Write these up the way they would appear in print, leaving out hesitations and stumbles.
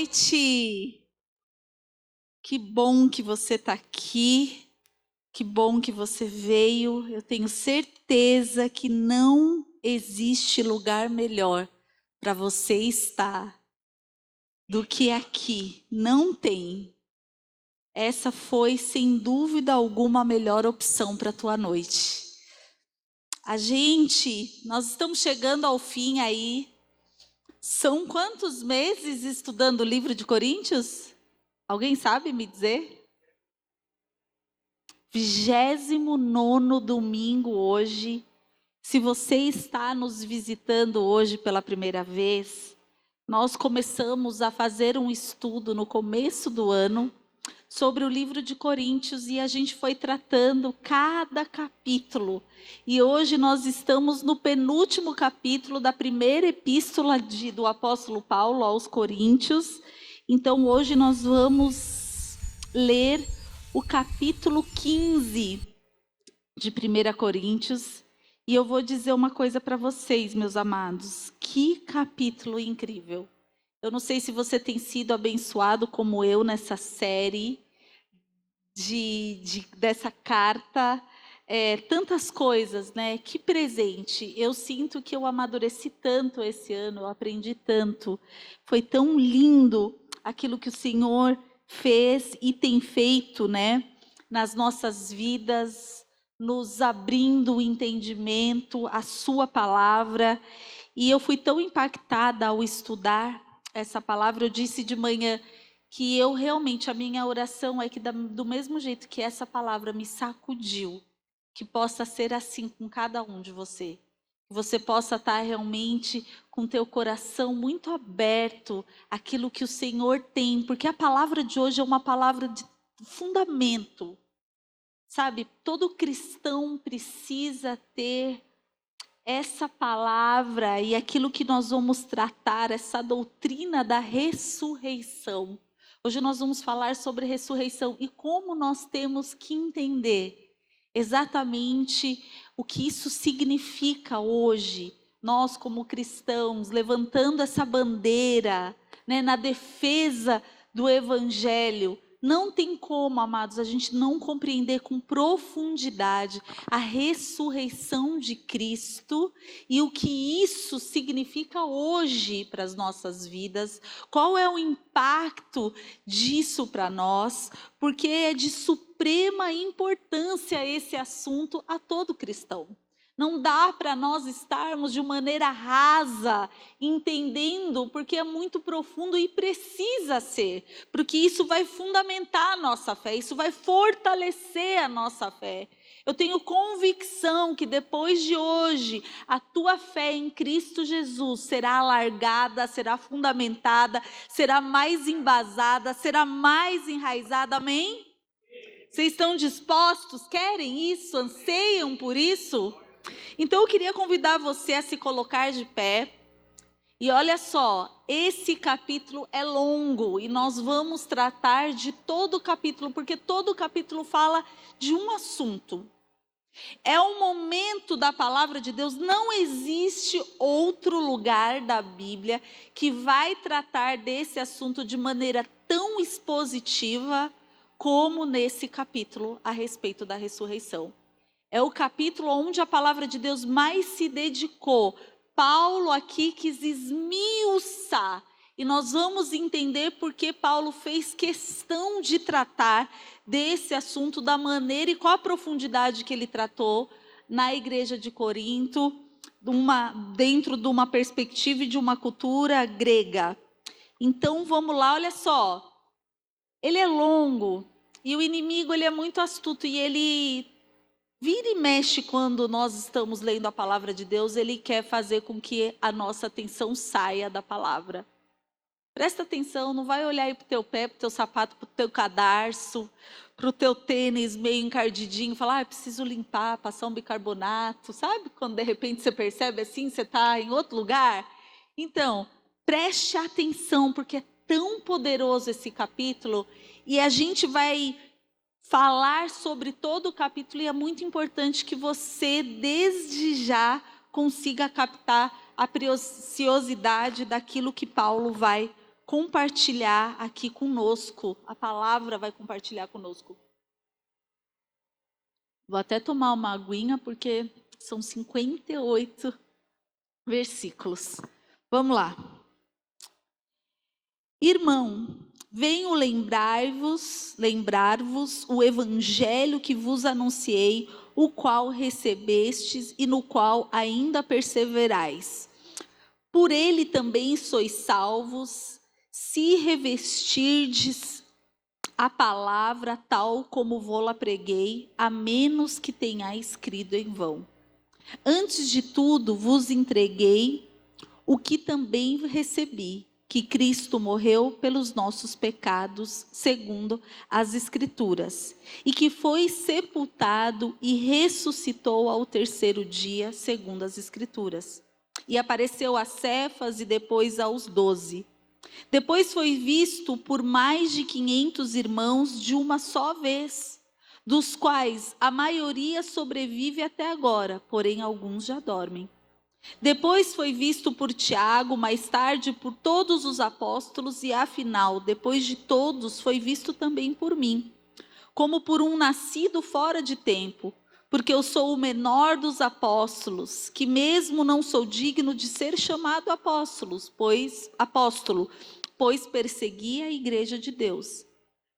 noite! Que bom que você está aqui, que bom que você veio. Eu tenho certeza que não existe lugar melhor para você estar do que aqui. Não tem. Essa foi, sem dúvida alguma, a melhor opção para a tua noite. Nós estamos chegando ao fim aí. São quantos meses estudando o livro de Coríntios? Alguém sabe me dizer? 29º domingo hoje. Se você está nos visitando hoje pela primeira vez, nós começamos a fazer um estudo no começo do ano sobre o livro de Coríntios e a gente foi tratando cada capítulo. E hoje nós estamos no penúltimo capítulo da primeira epístola do apóstolo Paulo aos Coríntios. Então hoje nós vamos ler o capítulo 15 de 1 Coríntios. E eu vou dizer uma coisa para vocês, meus amados. Que capítulo incrível! Eu não sei se você tem sido abençoado como eu nessa série dessa carta. Tantas coisas, né? Que presente. Eu sinto que eu amadureci tanto esse ano, eu aprendi tanto. Foi tão lindo aquilo que o Senhor fez e tem feito, né? Nas nossas vidas, nos abrindo o entendimento, a sua palavra. E eu fui tão impactada ao estudar essa palavra. Eu disse de manhã que eu realmente, a minha oração é que do mesmo jeito que essa palavra me sacudiu, que possa ser assim com cada um de você. Que você possa estar realmente com teu coração muito aberto àquilo que o Senhor tem, porque a palavra de hoje é uma palavra de fundamento. Sabe, todo cristão precisa ter essa palavra e aquilo que nós vamos tratar, essa doutrina da ressurreição. Hoje nós vamos falar sobre ressurreição e como nós temos que entender exatamente o que isso significa hoje. Nós como cristãos, levantando essa bandeira, né, na defesa do Evangelho. Não tem como, amados, a gente não compreender com profundidade a ressurreição de Cristo e o que isso significa hoje para as nossas vidas, qual é o impacto disso para nós, porque é de suprema importância esse assunto a todo cristão. Não dá para nós estarmos de maneira rasa, entendendo, porque é muito profundo e precisa ser, porque isso vai fundamentar a nossa fé, isso vai fortalecer a nossa fé. Eu tenho convicção que depois de hoje, a tua fé em Cristo Jesus será alargada, será fundamentada, será mais embasada, será mais enraizada, amém? Vocês estão dispostos? Querem isso? Anseiam por isso? Então eu queria convidar você a se colocar de pé. E olha só, esse capítulo é longo e nós vamos tratar de todo o capítulo, porque todo o capítulo fala de um assunto. É um momento da palavra de Deus, não existe outro lugar da Bíblia que vai tratar desse assunto de maneira tão expositiva como nesse capítulo a respeito da ressurreição. É o capítulo onde a palavra de Deus mais se dedicou. Paulo aqui quis esmiuçar. E nós vamos entender por que Paulo fez questão de tratar desse assunto da maneira e qual a profundidade que ele tratou na igreja de Corinto, dentro de uma perspectiva e de uma cultura grega. Então vamos lá, olha só. Ele é longo e o inimigo ele é muito astuto e ele vira e mexe quando nós estamos lendo a palavra de Deus, ele quer fazer com que a nossa atenção saia da palavra. Presta atenção, não vai olhar aí para o teu pé, para o teu sapato, para o teu cadarço, para o teu tênis meio encardidinho, falar, preciso limpar, passar um bicarbonato, sabe? Quando de repente você percebe assim, você está em outro lugar. Então, preste atenção, porque é tão poderoso esse capítulo, e a gente vai falar sobre todo o capítulo e é muito importante que você, desde já, consiga captar a preciosidade daquilo que Paulo vai compartilhar aqui conosco. A palavra vai compartilhar conosco. Vou até tomar uma aguinha, porque são 58 versículos. Vamos lá. Irmão, venho lembrar-vos o evangelho que vos anunciei, o qual recebestes e no qual ainda perseverais. Por ele também sois salvos, se revestirdes a palavra tal como vou-la preguei, a menos que tenhais crido em vão. Antes de tudo vos entreguei o que também recebi, que Cristo morreu pelos nossos pecados, segundo as Escrituras, e que foi sepultado e ressuscitou ao terceiro dia, segundo as Escrituras. E apareceu a Cefas e depois aos 12. Depois foi visto por mais de 500 irmãos de uma só vez, dos quais a maioria sobrevive até agora, porém alguns já dormem. Depois foi visto por Tiago, mais tarde por todos os apóstolos, e afinal, depois de todos, foi visto também por mim, como por um nascido fora de tempo, porque eu sou o menor dos apóstolos, que mesmo não sou digno de ser chamado apóstolo, pois persegui a igreja de Deus.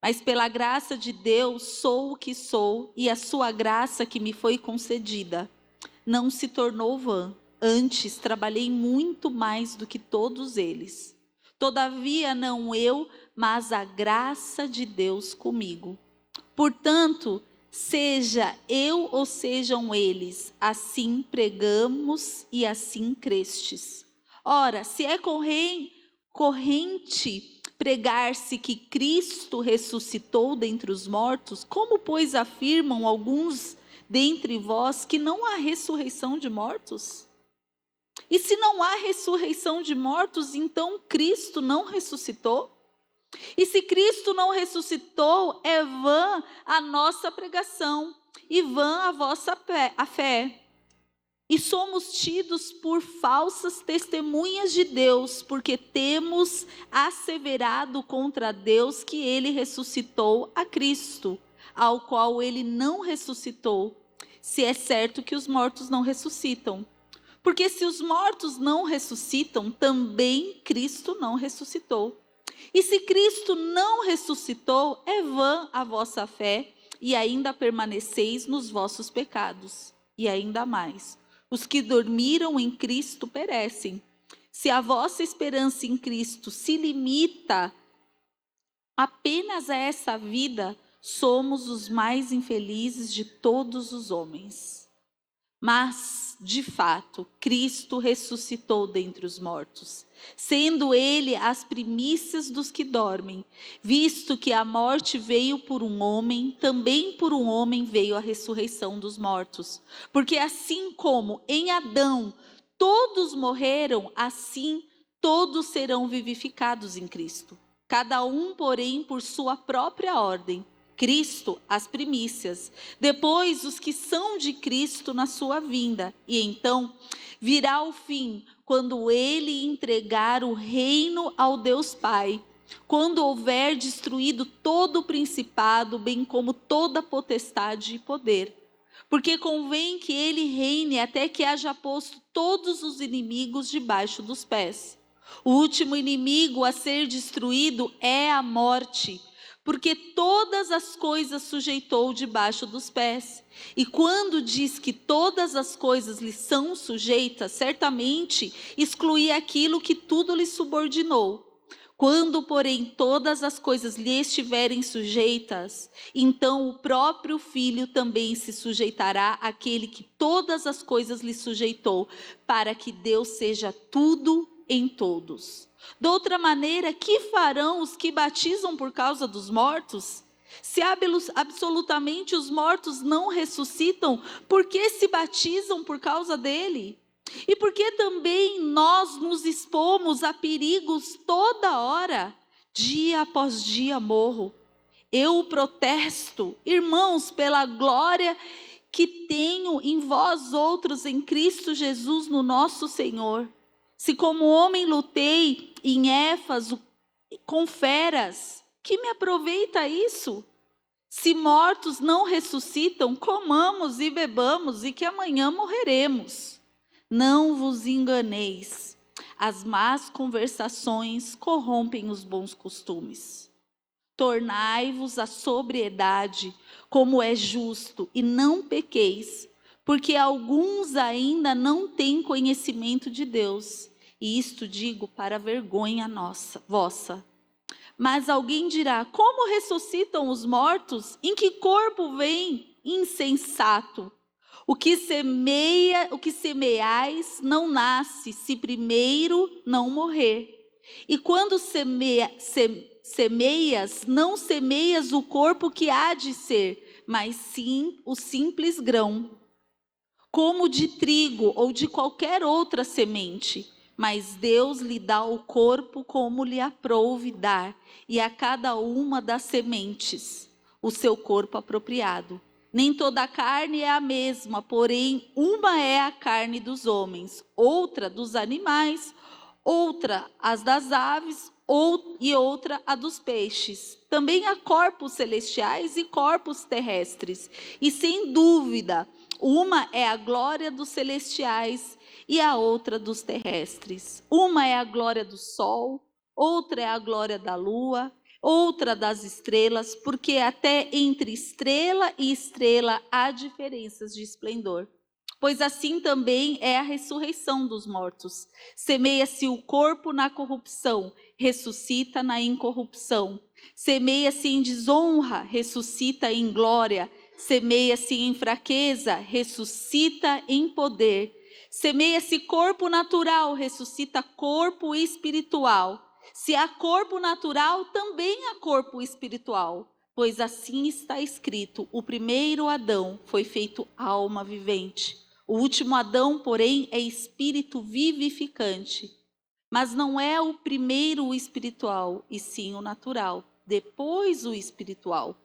Mas pela graça de Deus sou o que sou, e a sua graça que me foi concedida não se tornou vã. Antes trabalhei muito mais do que todos eles. Todavia não eu, mas a graça de Deus comigo. Portanto, seja eu ou sejam eles, assim pregamos e assim crestes. Ora, se é corrente pregar-se que Cristo ressuscitou dentre os mortos, como, pois, afirmam alguns dentre vós que não há ressurreição de mortos? E se não há ressurreição de mortos, então Cristo não ressuscitou? E se Cristo não ressuscitou, é vã a nossa pregação e vã a vossa fé. E somos tidos por falsas testemunhas de Deus, porque temos asseverado contra Deus que ele ressuscitou a Cristo, ao qual ele não ressuscitou, se é certo que os mortos não ressuscitam. Porque se os mortos não ressuscitam, também Cristo não ressuscitou. E se Cristo não ressuscitou, é vã a vossa fé, e ainda permaneceis nos vossos pecados. E ainda mais, os que dormiram em Cristo perecem. Se a vossa esperança em Cristo se limita apenas a essa vida, somos os mais infelizes de todos os homens. Mas, de fato, Cristo ressuscitou dentre os mortos, sendo ele as primícias dos que dormem, visto que a morte veio por um homem, também por um homem veio a ressurreição dos mortos. Porque assim como em Adão todos morreram, assim todos serão vivificados em Cristo. Cada um, porém, por sua própria ordem. Cristo, as primícias, depois os que são de Cristo na sua vinda, e então virá o fim, quando ele entregar o reino ao Deus Pai, quando houver destruído todo o principado, bem como toda potestade e poder. Porque convém que ele reine até que haja posto todos os inimigos debaixo dos pés. O último inimigo a ser destruído é a morte, porque todas as coisas sujeitou debaixo dos pés. E quando diz que todas as coisas lhe são sujeitas, certamente exclui aquilo que tudo lhe subordinou. Quando, porém, todas as coisas lhe estiverem sujeitas, então o próprio Filho também se sujeitará àquele que todas as coisas lhe sujeitou, para que Deus seja tudo em todos. De outra maneira, que farão os que batizam por causa dos mortos? Se absolutamente os mortos não ressuscitam, por que se batizam por causa dele? E por que também nós nos expomos a perigos toda hora? Dia após dia morro. Eu protesto, irmãos, pela glória que tenho em vós outros em Cristo Jesus, no nosso Senhor. Se como homem lutei em Éfeso com feras. Que me aproveita isso? Se mortos não ressuscitam, comamos e bebamos, e que amanhã morreremos. Não vos enganeis. As más conversações corrompem os bons costumes. Tornai-vos a sobriedade, como é justo, e não pequeis, porque alguns ainda não têm conhecimento de Deus. E isto digo para vergonha vossa. Mas alguém dirá: como ressuscitam os mortos? Em que corpo vem? Insensato. O que semeais não nasce, se primeiro não morrer. E quando semeias, não semeias o corpo que há de ser, mas sim o simples grão, como de trigo ou de qualquer outra semente. Mas Deus lhe dá o corpo como lhe aprouve dar, e a cada uma das sementes o seu corpo apropriado. Nem toda a carne é a mesma, porém uma é a carne dos homens, outra dos animais, outra as das aves, e outra a dos peixes. Também há corpos celestiais e corpos terrestres, e sem dúvida, uma é a glória dos celestiais e a outra dos terrestres. Uma é a glória do sol, outra é a glória da lua, outra das estrelas, porque até entre estrela e estrela há diferenças de esplendor. Pois assim também é a ressurreição dos mortos. Semeia-se o corpo na corrupção, ressuscita na incorrupção. Semeia-se em desonra, ressuscita em glória. Semeia-se em fraqueza, ressuscita em poder. Semeia-se corpo natural, ressuscita corpo espiritual. Se há corpo natural, também há corpo espiritual. Pois assim está escrito: o primeiro Adão foi feito alma vivente. O último Adão, porém, é espírito vivificante. Mas não é o primeiro o espiritual, e sim o natural. Depois o espiritual.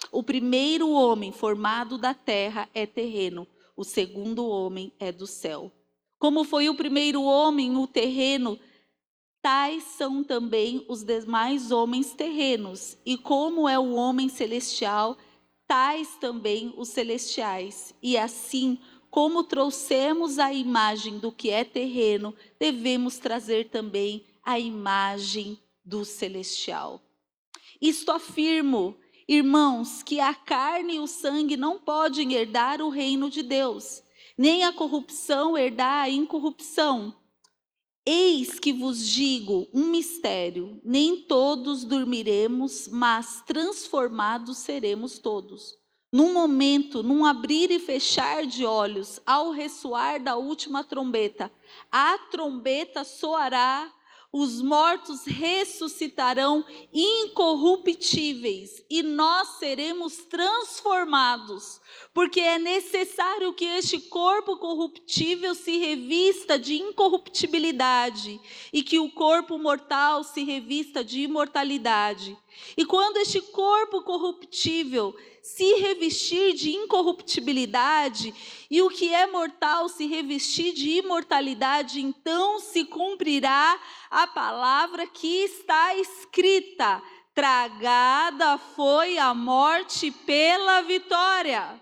O primeiro homem formado da terra é terreno, o segundo homem é do céu. Como foi o primeiro homem, o terreno, tais são também os demais homens terrenos. E como é o homem celestial, tais também os celestiais. E assim, como trouxemos a imagem do que é terreno, devemos trazer também a imagem do celestial. Isto afirmo, irmãos, que a carne e o sangue não podem herdar o reino de Deus, nem a corrupção herdar a incorrupção. Eis que vos digo um mistério: nem todos dormiremos, mas transformados seremos todos. Num momento, num abrir e fechar de olhos, ao ressoar da última trombeta, a trombeta soará, os mortos ressuscitarão incorruptíveis e nós seremos transformados, porque é necessário que este corpo corruptível se revista de incorruptibilidade e que o corpo mortal se revista de imortalidade. E quando este corpo corruptível se revestir de incorruptibilidade e o que é mortal se revestir de imortalidade, então se cumprirá a palavra que está escrita: tragada foi a morte pela vitória.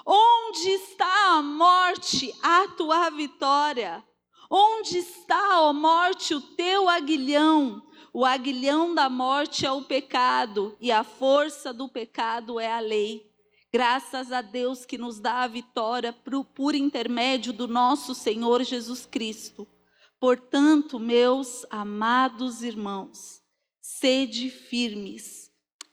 Onde está a morte, a tua vitória? Onde está, ó morte, o teu aguilhão? O aguilhão da morte é o pecado, e a força do pecado é a lei. Graças a Deus que nos dá a vitória por intermédio do nosso Senhor Jesus Cristo. Portanto, meus amados irmãos, sede firmes,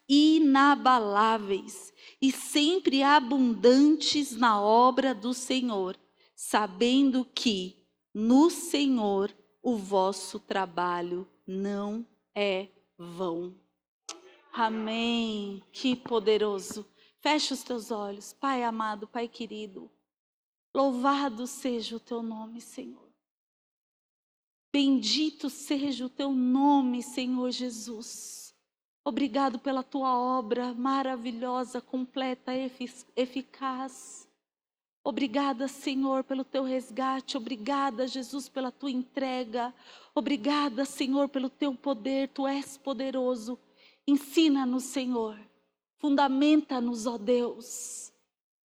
inabaláveis e sempre abundantes na obra do Senhor, sabendo que no Senhor o vosso trabalho não é vão. Amém. Que poderoso. Fecha os teus olhos, Pai amado, Pai querido. Louvado seja o teu nome, Senhor. Bendito seja o teu nome, Senhor Jesus. Obrigado pela tua obra maravilhosa, completa, eficaz. Obrigada, Senhor, pelo teu resgate. Obrigada, Jesus, pela tua entrega. Obrigada, Senhor, pelo teu poder. Tu és poderoso. Ensina-nos, Senhor. Fundamenta-nos, ó Deus.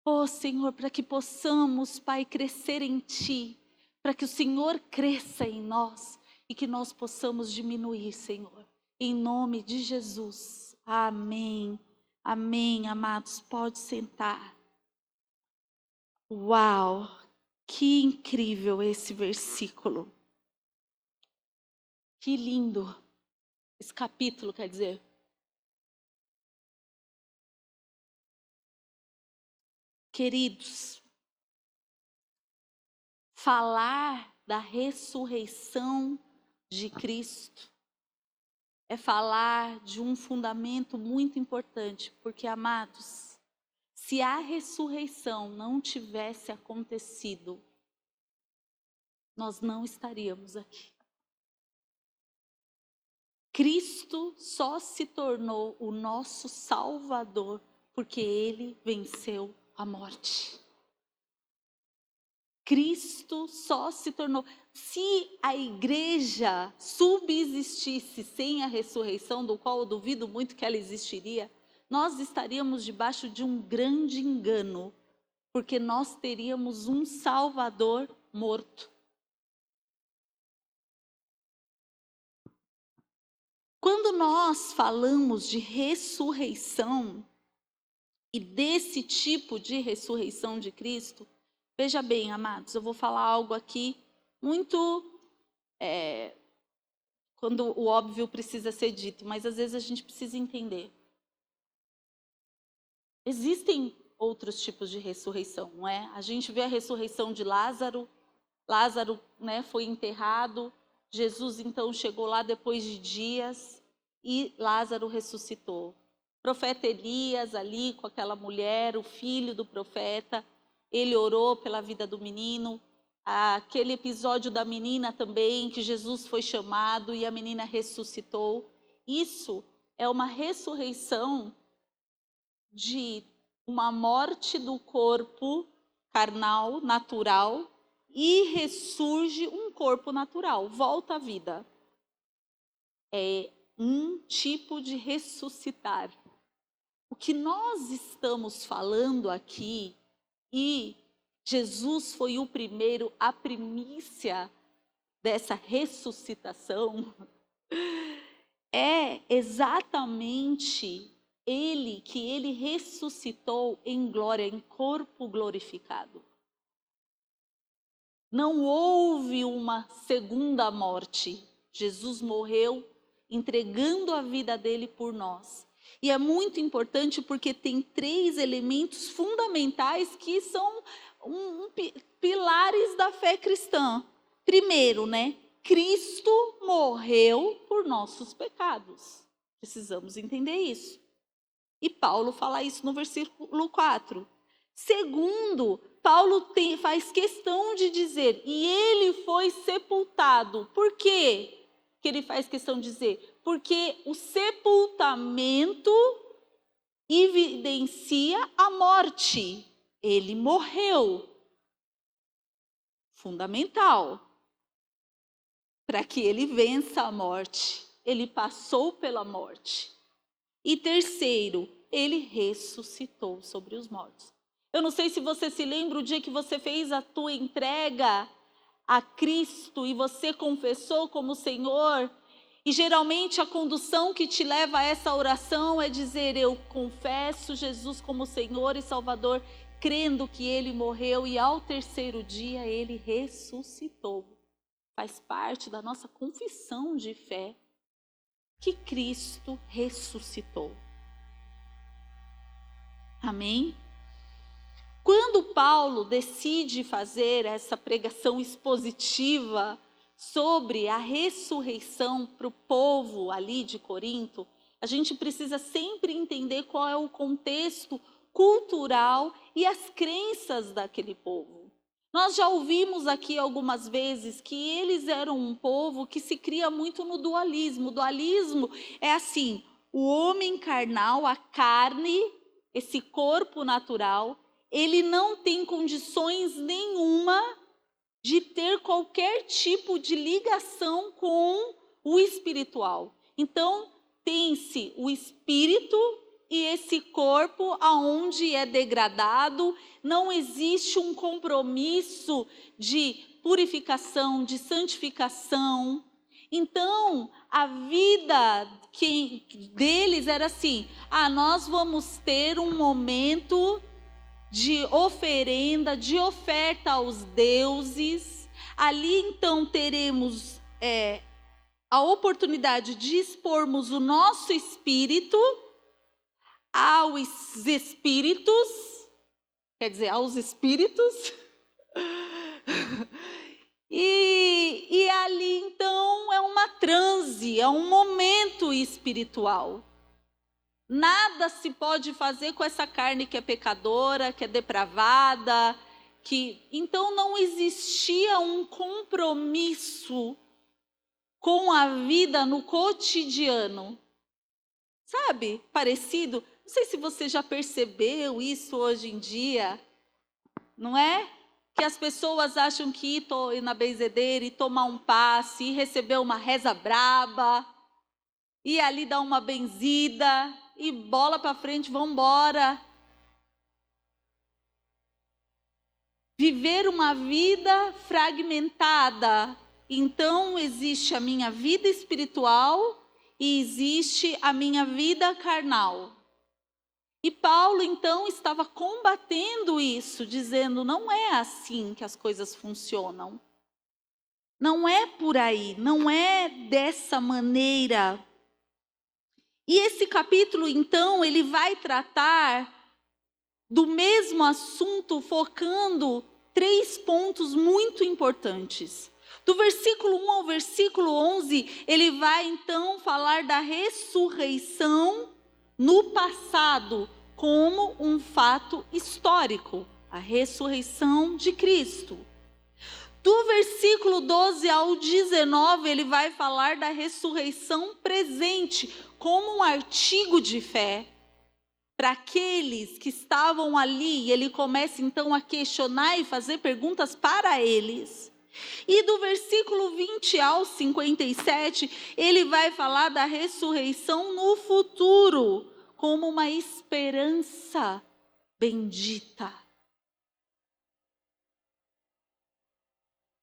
Ó Senhor, para que possamos, Pai, crescer em Ti. Para que o Senhor cresça em nós e que nós possamos diminuir, Senhor. Em nome de Jesus. Amém. Amém, amados. Pode sentar. Uau, que incrível esse versículo. Que lindo. Esse capítulo, quer dizer. Queridos, falar da ressurreição de Cristo é falar de um fundamento muito importante, porque, amados, se a ressurreição não tivesse acontecido, nós não estaríamos aqui. Cristo só se tornou o nosso Salvador porque Ele venceu a morte. Cristo só se tornou. Se a igreja subsistisse sem a ressurreição, do qual eu duvido muito que ela existiria, nós estaríamos debaixo de um grande engano, porque nós teríamos um Salvador morto. Quando nós falamos de ressurreição e desse tipo de ressurreição de Cristo, veja bem, amados, eu vou falar algo aqui muito, quando o óbvio precisa ser dito, mas às vezes a gente precisa entender. Existem outros tipos de ressurreição, não é? A gente vê a ressurreição de Lázaro. Lázaro, né, foi enterrado. Jesus então chegou lá depois de dias e Lázaro ressuscitou. O profeta Elias ali com aquela mulher, o filho do profeta, ele orou pela vida do menino. Aquele episódio da menina também, que Jesus foi chamado e a menina ressuscitou. Isso é uma ressurreição de uma morte do corpo carnal, natural, e ressurge um corpo natural, volta à vida. É um tipo de ressuscitar. O que nós estamos falando aqui, e Jesus foi o primeiro, a primícia dessa ressuscitação, é exatamente ele ressuscitou em glória, em corpo glorificado. Não houve uma segunda morte. Jesus morreu entregando a vida dele por nós. E é muito importante porque tem 3 elementos fundamentais que são pilares da fé cristã. Primeiro, né? Cristo morreu por nossos pecados. Precisamos entender isso. E Paulo fala isso no versículo 4. Segundo, Paulo faz questão de dizer, e ele foi sepultado. Por quê que ele faz questão de dizer? Porque o sepultamento evidencia a morte. Ele morreu. Fundamental. Para que ele vença a morte. Ele passou pela morte. E terceiro, ele ressuscitou sobre os mortos. Eu não sei se você se lembra o dia que você fez a tua entrega a Cristo e você confessou como Senhor. E geralmente a condução que te leva a essa oração é dizer: eu confesso Jesus como Senhor e Salvador, crendo que Ele morreu e ao terceiro dia Ele ressuscitou. Faz parte da nossa confissão de fé que Cristo ressuscitou. Amém? Quando Paulo decide fazer essa pregação expositiva sobre a ressurreição para o povo ali de Corinto, a gente precisa sempre entender qual é o contexto cultural e as crenças daquele povo. Nós já ouvimos aqui algumas vezes que eles eram um povo que se cria muito no dualismo. O dualismo é assim: o homem carnal, a carne, esse corpo natural, ele não tem condições nenhuma de ter qualquer tipo de ligação com o espiritual. Então, tem-se o espírito e esse corpo aonde é degradado, não existe um compromisso de purificação, de santificação. Então, a vida deles era assim: nós vamos ter um momento de oferenda, de oferta aos deuses. Ali então teremos a oportunidade de expormos o nosso espírito aos espíritos, quer dizer, aos espíritos. E ali então é uma transe, é um momento espiritual. Nada se pode fazer com essa carne que é pecadora, que é depravada, então não existia um compromisso com a vida no cotidiano. Sabe, parecido? Não sei se você já percebeu isso hoje em dia, não é? Que as pessoas acham que ir na benzedeira e tomar um passe, e receber uma reza braba, e ali dar uma benzida, e bola para frente, vamos embora. Viver uma vida fragmentada. Então, existe a minha vida espiritual e existe a minha vida carnal. E Paulo, então, estava combatendo isso, dizendo: não é assim que as coisas funcionam. Não é por aí, não é dessa maneira. E esse capítulo, então, ele vai tratar do mesmo assunto, focando 3 pontos muito importantes. Do versículo 1 ao versículo 11, ele vai então falar da ressurreição no passado, como um fato histórico, a ressurreição de Cristo. Do versículo 12 ao 19, ele vai falar da ressurreição presente, como um artigo de fé para aqueles que estavam ali. Ele começa então a questionar e fazer perguntas para eles. E do versículo 20 ao 57, ele vai falar da ressurreição no futuro, como uma esperança bendita.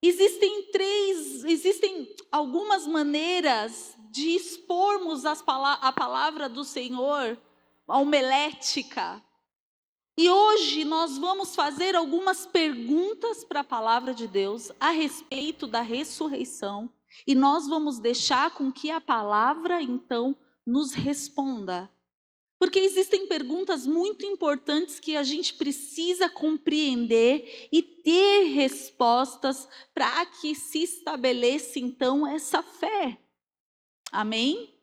Existem algumas maneiras de expormos a palavra do Senhor, a homilética. E hoje nós vamos fazer algumas perguntas para a palavra de Deus a respeito da ressurreição. E nós vamos deixar com que a palavra, então, nos responda. Porque existem perguntas muito importantes que a gente precisa compreender e ter respostas para que se estabeleça, então, essa fé. Amém?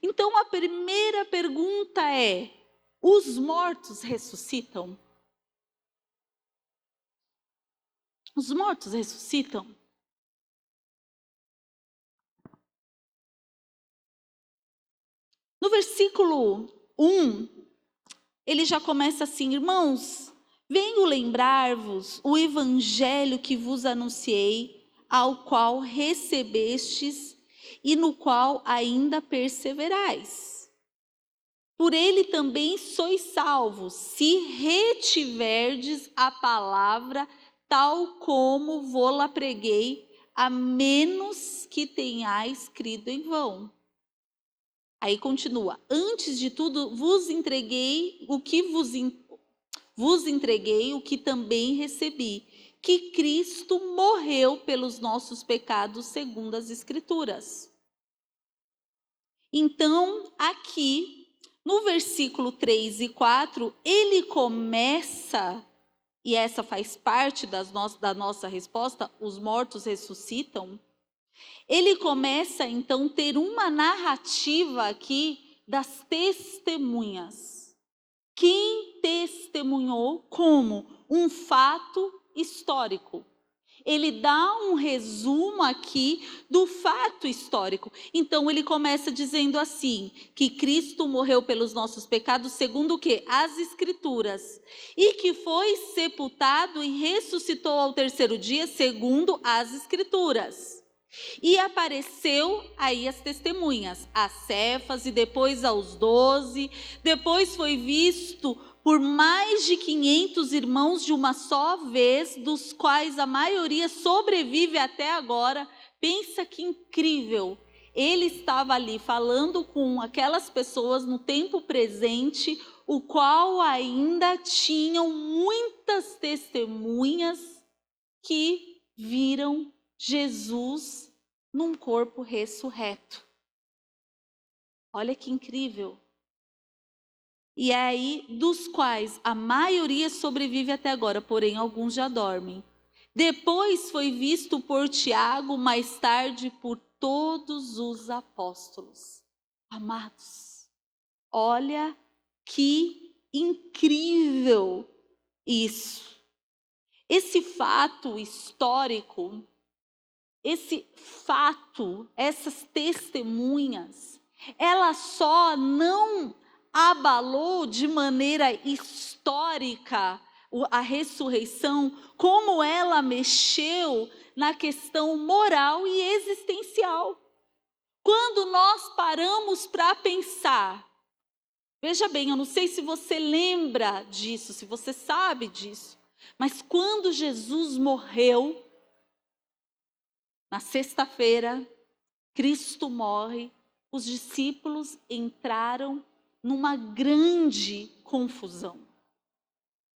Então, a primeira pergunta é: os mortos ressuscitam? Os mortos ressuscitam? No versículo 1, ele já começa assim: irmãos, venho lembrar-vos o evangelho que vos anunciei, ao qual recebestes e no qual ainda perseverais. Por ele também sois salvos, se retiverdes a palavra tal como vô-la preguei, a menos que tenhais crido em vão. Aí continua: antes de tudo vos entreguei o que também recebi, que Cristo morreu pelos nossos pecados segundo as Escrituras. Então, aqui, no versículo 3 e 4, ele começa, e essa faz parte da nossa resposta: os mortos ressuscitam. Ele começa, então, a ter uma narrativa aqui das testemunhas. Quem testemunhou como um fato histórico. ele dá um resumo aqui do fato histórico. Então ele começa dizendo assim, que Cristo morreu pelos nossos pecados segundo o quê? As Escrituras. E que foi sepultado e ressuscitou ao terceiro dia segundo as Escrituras. E apareceu aí as testemunhas, a Cefas e depois aos 12, depois foi visto por mais de 500 irmãos de uma só vez, dos quais a maioria sobrevive até agora. Pensa que incrível! Ele estava ali falando com aquelas pessoas no tempo presente, o qual ainda tinham muitas testemunhas que viram Jesus num corpo ressurreto. Olha que incrível! E é aí, dos quais a maioria sobrevive até agora, porém alguns já dormem. Depois foi visto por Tiago, mais tarde por todos os apóstolos. Amados, olha que incrível isso. Esse fato histórico, essas testemunhas, ela só não abalou de maneira histórica a ressurreição, como ela mexeu na questão moral e existencial. Quando nós paramos para pensar, veja bem, eu não sei se você lembra disso, se você sabe disso, mas quando Jesus morreu, na sexta-feira, Cristo morre, os discípulos entraram numa grande confusão.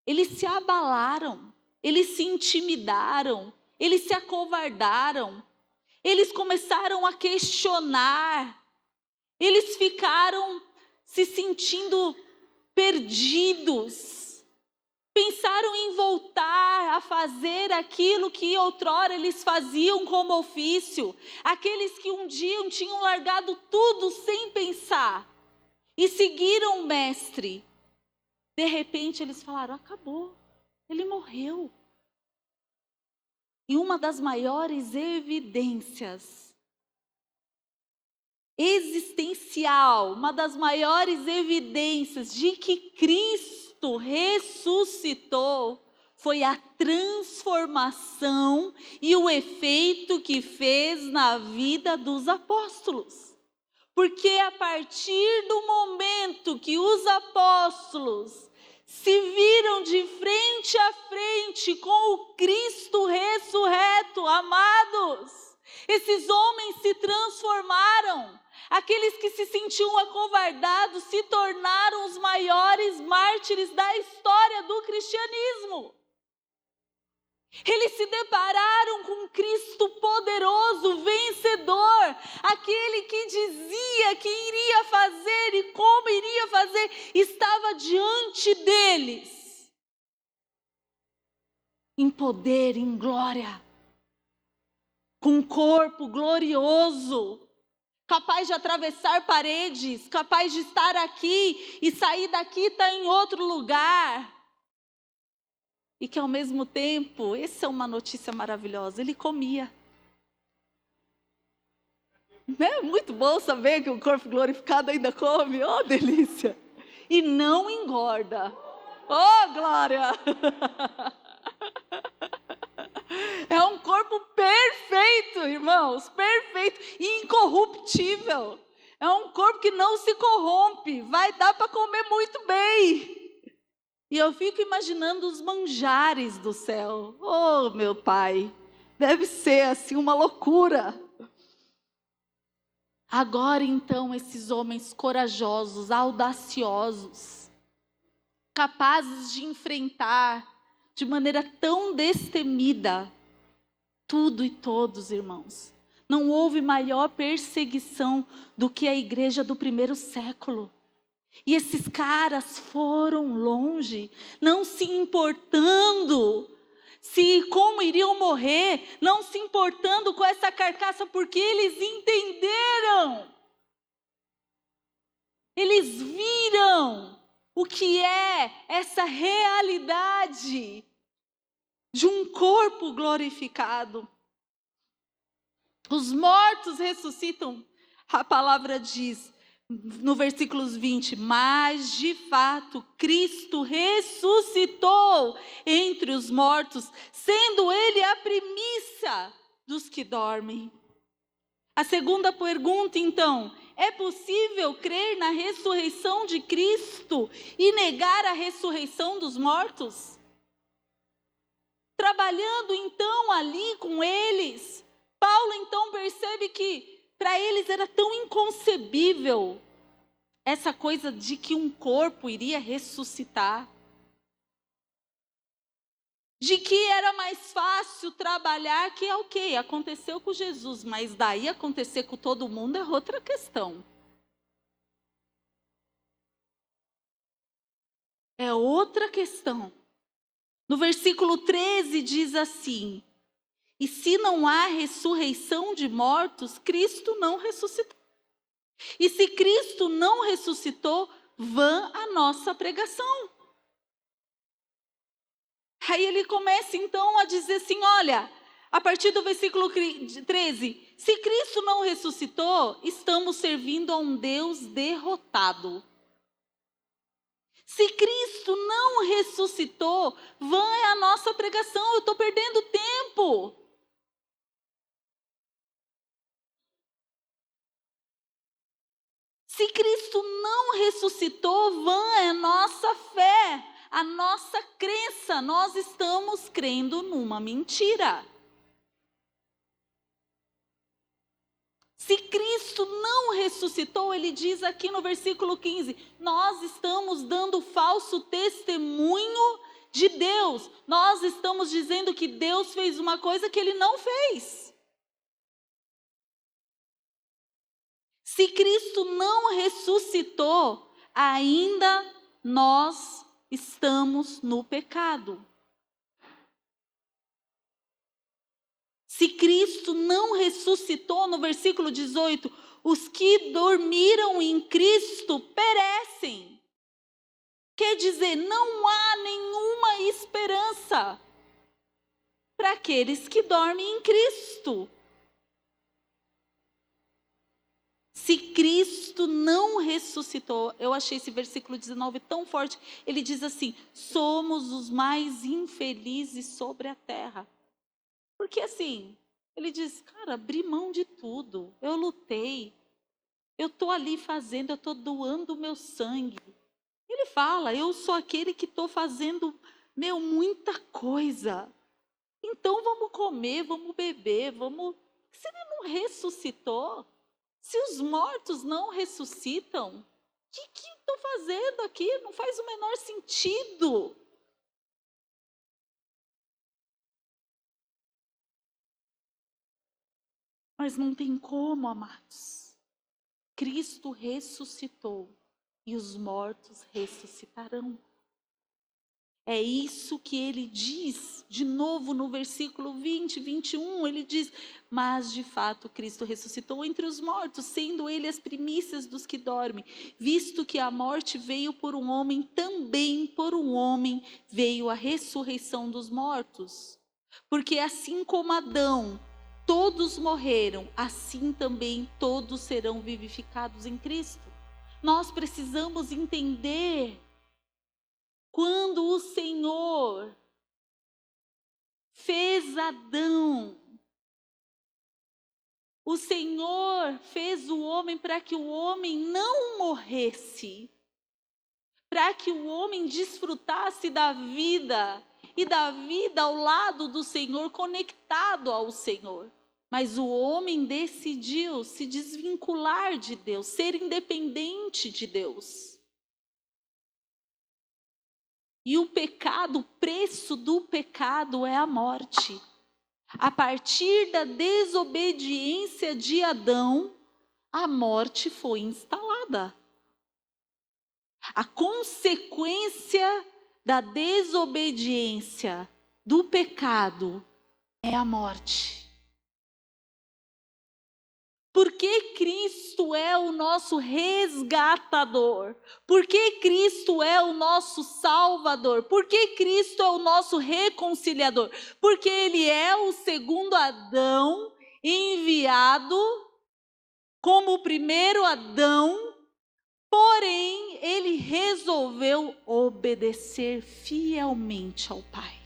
Eles se abalaram, eles se intimidaram, eles se acovardaram, eles começaram a questionar, eles ficaram se sentindo perdidos. Pensaram em voltar a fazer aquilo que outrora eles faziam como ofício. Aqueles que um dia tinham largado tudo sem pensar e seguiram o mestre. De repente eles falaram, acabou, ele morreu. E uma das maiores evidências existencial, uma das maiores evidências de que Cristo ressuscitou, foi a transformação e o efeito que fez na vida dos apóstolos. Porque a partir do momento que os apóstolos se viram de frente a frente com o Cristo ressurreto, amados, esses homens se transformaram. Aqueles que se sentiam acovardados se tornaram os maiores mártires da história do cristianismo. Eles se depararam com Cristo poderoso, vencedor, aquele que dizia que iria fazer e como iria fazer, estava diante deles, em poder, em glória, com um corpo glorioso, capaz de atravessar paredes, capaz de estar aqui e sair daqui e estar em outro lugar. E que ao mesmo tempo, essa é uma notícia maravilhosa, ele comia. Não é muito bom saber que o corpo glorificado ainda come? Oh, delícia! E não engorda. Oh, glória! É um corpo perfeito, irmãos, perfeito e incorruptível. É um corpo que não se corrompe, vai dar para comer muito bem. E eu fico imaginando os manjares do céu. Oh, meu Pai, deve ser assim uma loucura. Agora então esses homens corajosos, audaciosos, capazes de enfrentar de maneira tão destemida tudo e todos, irmãos. Não houve maior perseguição do que a igreja do primeiro século. E esses caras foram longe, não se importando se como iriam morrer, não se importando com essa carcaça, porque eles entenderam. Eles viram o que é essa realidade. de um corpo glorificado. Os mortos ressuscitam. A palavra diz, no versículos 20, mas de fato Cristo ressuscitou entre os mortos, sendo ele a primícia dos que dormem. A segunda pergunta, então, é possível crer na ressurreição de Cristo e negar a ressurreição dos mortos? Trabalhando então ali com eles, Paulo então percebe que para eles era tão inconcebível essa coisa de que um corpo iria ressuscitar. De que era mais fácil trabalhar, que é ok, aconteceu com Jesus, mas daí acontecer com todo mundo é outra questão. É outra questão. No versículo 13 diz assim: e se não há ressurreição de mortos, Cristo não ressuscitou. E se Cristo não ressuscitou, vã a nossa pregação. Aí ele começa então a dizer assim, olha, a partir do versículo 13, se Cristo não ressuscitou, estamos servindo a um Deus derrotado. Se Cristo não ressuscitou, vã é a nossa pregação, eu estou perdendo tempo. Se Cristo não ressuscitou, vã é a nossa fé, a nossa crença, nós estamos crendo numa mentira. Se Cristo não ressuscitou, ele diz aqui no versículo 15, nós estamos dando falso testemunho de Deus. Nós estamos dizendo que Deus fez uma coisa que ele não fez. Se Cristo não ressuscitou, ainda nós estamos no pecado. Se Cristo não ressuscitou, no versículo 18, os que dormiram em Cristo perecem. Quer dizer, não há nenhuma esperança para aqueles que dormem em Cristo. Se Cristo não ressuscitou, eu achei esse versículo 19 tão forte, ele diz assim, somos os mais infelizes sobre a terra. Porque assim, ele diz, cara, abri mão de tudo, eu lutei, eu estou ali fazendo, eu estou doando o meu sangue. Ele fala, eu sou aquele que estou fazendo, muita coisa. Então vamos comer, vamos beber, vamos... Se ele não ressuscitou, se os mortos não ressuscitam, o que estou fazendo aqui? Não faz o menor sentido. Mas não tem como, amados. Cristo ressuscitou e os mortos ressuscitarão. É isso que ele diz, de novo no versículo 20, 21, ele diz, mas de fato Cristo ressuscitou entre os mortos, sendo ele as primícias dos que dormem, visto que a morte veio por um homem, também por um homem veio a ressurreição dos mortos. Porque assim como Adão, todos morreram, assim também todos serão vivificados em Cristo. Nós precisamos entender, quando o Senhor fez Adão, o Senhor fez o homem para que o homem não morresse, para que o homem desfrutasse da vida, e da vida ao lado do Senhor, conectado ao Senhor. Mas o homem decidiu se desvincular de Deus, ser independente de Deus. E o pecado, o preço do pecado é a morte. A partir da desobediência de Adão, a morte foi instalada. A consequência da desobediência, do pecado, é a morte. porque Cristo é o nosso resgatador, porque Cristo é o nosso salvador, porque Cristo é o nosso reconciliador, porque Ele é o segundo Adão enviado como o primeiro Adão, porém Ele resolveu obedecer fielmente ao Pai.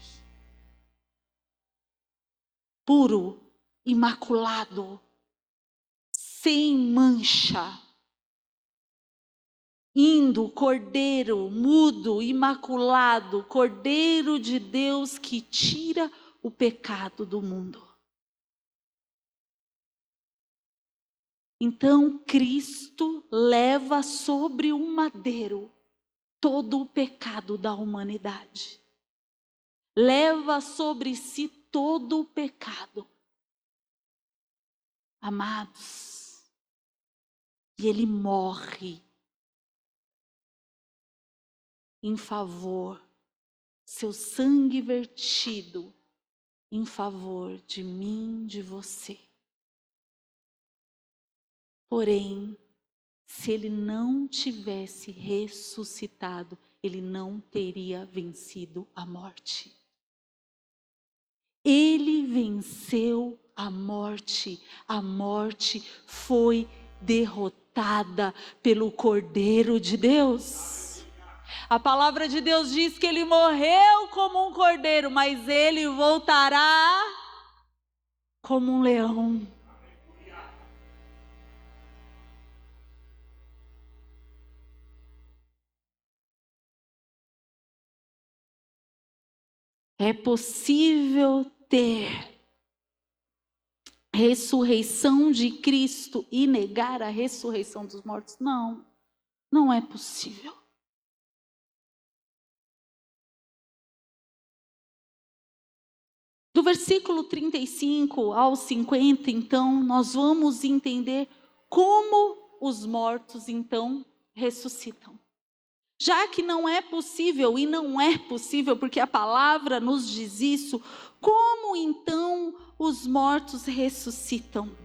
Puro, imaculado, sem mancha, indo, cordeiro, mudo, imaculado, cordeiro de Deus que tira o pecado do mundo. Então Cristo leva sobre o madeiro todo o pecado da humanidade. Leva sobre si todo o pecado. Amados, e Ele morre em favor, seu sangue vertido em favor de mim, de você. Porém, se Ele não tivesse ressuscitado, Ele não teria vencido a morte. Ele venceu a morte foi derrotada pelo Cordeiro de Deus. A palavra de Deus diz que Ele morreu como um cordeiro, mas Ele voltará como um leão. É possível ter ressurreição de Cristo e negar a ressurreição dos mortos? Não, não é possível. Do versículo 35 ao 50, então, nós vamos entender como os mortos, então, ressuscitam. Já que não é possível, e não é possível, porque a palavra nos diz isso, como então os mortos ressuscitam?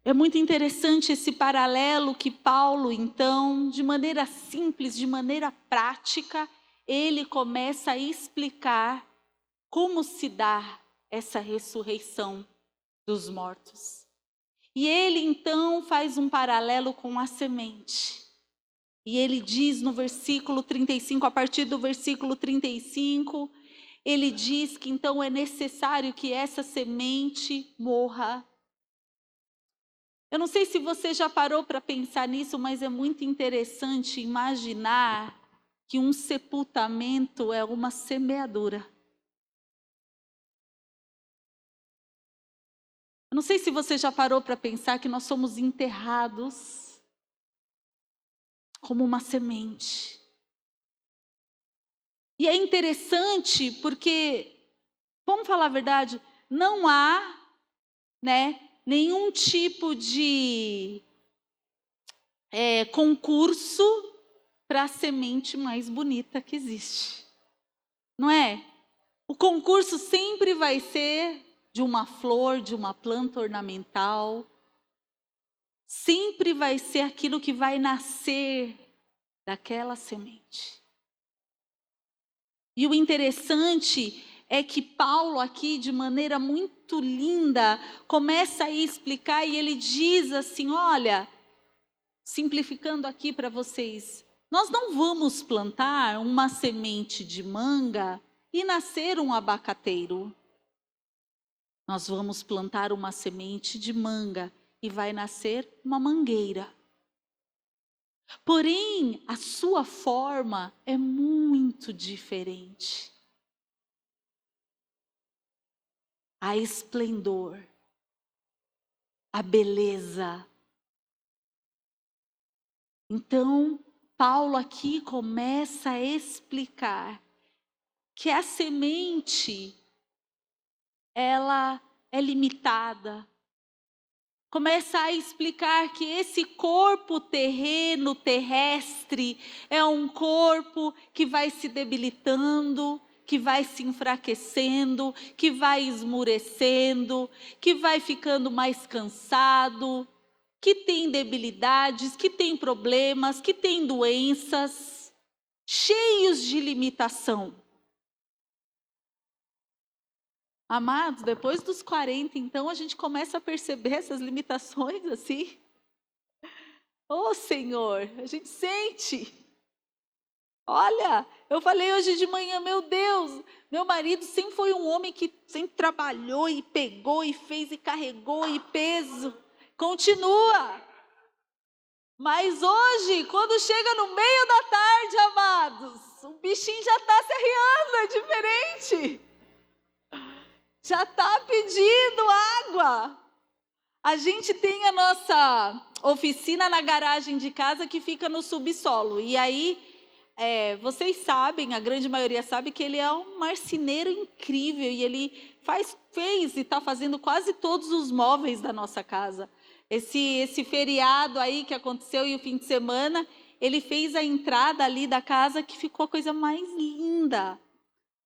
É muito interessante esse paralelo que Paulo, então, de maneira simples, de maneira prática, ele começa a explicar como se dá essa ressurreição dos mortos. E ele então faz um paralelo com a semente. E ele diz no versículo 35, a partir do versículo 35, ele diz que então é necessário que essa semente morra. Eu não sei se você já parou para pensar nisso, mas é muito interessante imaginar que um sepultamento é uma semeadura. Eu não sei se você já parou para pensar que nós somos enterrados como uma semente. E é interessante porque, vamos falar a verdade, não há, nenhum tipo de concurso para a semente mais bonita que existe. Não é? O concurso sempre vai ser de uma flor, de uma planta ornamental. Sempre vai ser aquilo que vai nascer daquela semente. E o interessante é que Paulo aqui, de maneira muito linda, começa a explicar e ele diz assim, olha, simplificando aqui para vocês, nós não vamos plantar uma semente de manga e nascer um abacateiro. Nós vamos plantar uma semente de manga e vai nascer uma mangueira. Porém, a sua forma é muito diferente. A esplendor, a beleza. Então, Paulo aqui começa a explicar que a semente, ela é limitada. Começa a explicar que esse corpo terreno, terrestre, é um corpo que vai se debilitando, que vai se enfraquecendo, que vai esmurecendo, que vai ficando mais cansado, que tem debilidades, que tem problemas, que tem doenças, cheios de limitação. Amados, depois dos 40, então, a gente começa a perceber essas limitações assim. Ô Senhor, a gente sente. Olha, eu falei hoje de manhã, meu Deus, meu marido sempre foi um homem que sempre trabalhou e pegou e fez e carregou e peso. Continua. Mas hoje, quando chega no meio da tarde, amados, o bichinho já está se arriando, é diferente. Já está pedindo água. A gente tem a nossa oficina na garagem de casa que fica no subsolo. E aí, vocês sabem, a grande maioria sabe que ele é um marceneiro incrível. E ele fez e está fazendo quase todos os móveis da nossa casa. Esse feriado aí que aconteceu e o fim de semana, ele fez a entrada ali da casa que ficou a coisa mais linda.